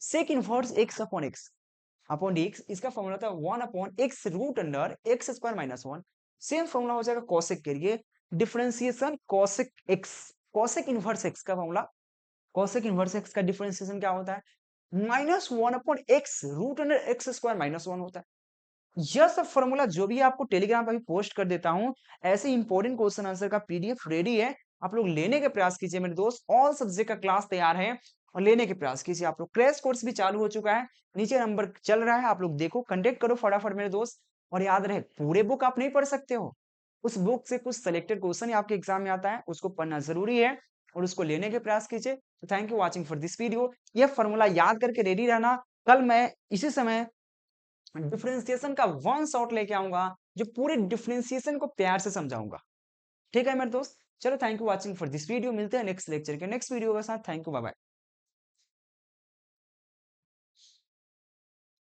sec inverse x upon d x, इसका फॉर्मूला था 1 upon x root under x square minus 1। Same formula हो जाएगा कॉसेक के लिए, differentiation cosec x, cosec inverse x का फॉर्मूला, कॉसेक इनवर्स एक्स का डिफरेंशिएशन क्या होता है, -1 upon x root under x square -1 होता है। यह सब फॉर्मूला जो भी आपको टेलीग्राम पर भी पोस्ट कर देता हूं, ऐसे इंपॉर्टेंट क्वेश्चन आंसर का पीडीएफ रेडी है, आप लोग लेने के प्रयास कीजिए मेरे दोस्त, ऑल सब्जेक्ट का क्लास तैयार है और लेने के प्रयास कीजिए। आप लोग क्रैश कोर्स भी चालू हो चुका है, नीचे नंबर चल रहा है, आप लोग देखो, कंटेक्ट करो फटाफट मेरे दोस्त। और याद रहे, पूरे बुक आप नहीं पढ़ सकते हो, उस बुक से कुछ सिलेक्टेड क्वेश्चन आपके एग्जाम में आता है, उसको पढ़ना जरूरी है और उसको लेने के प्रयास कीजिए। तो thank you watching for this video. यह फॉर्मूला याद करके रेडी रहना, कल मैं इसी समय डिफरेंशिएशन का वन शॉट लेके आऊंगा जो पूरे डिफरेंशिएशन को प्यार से समझाऊंगा, ठीक है मेरे दोस्त। चलो thank you watching for this video, मिलते हैं नेक्स्ट लेक्चर के नेक्स्ट वीडियो के साथ, थैंक यू, बाय बाय।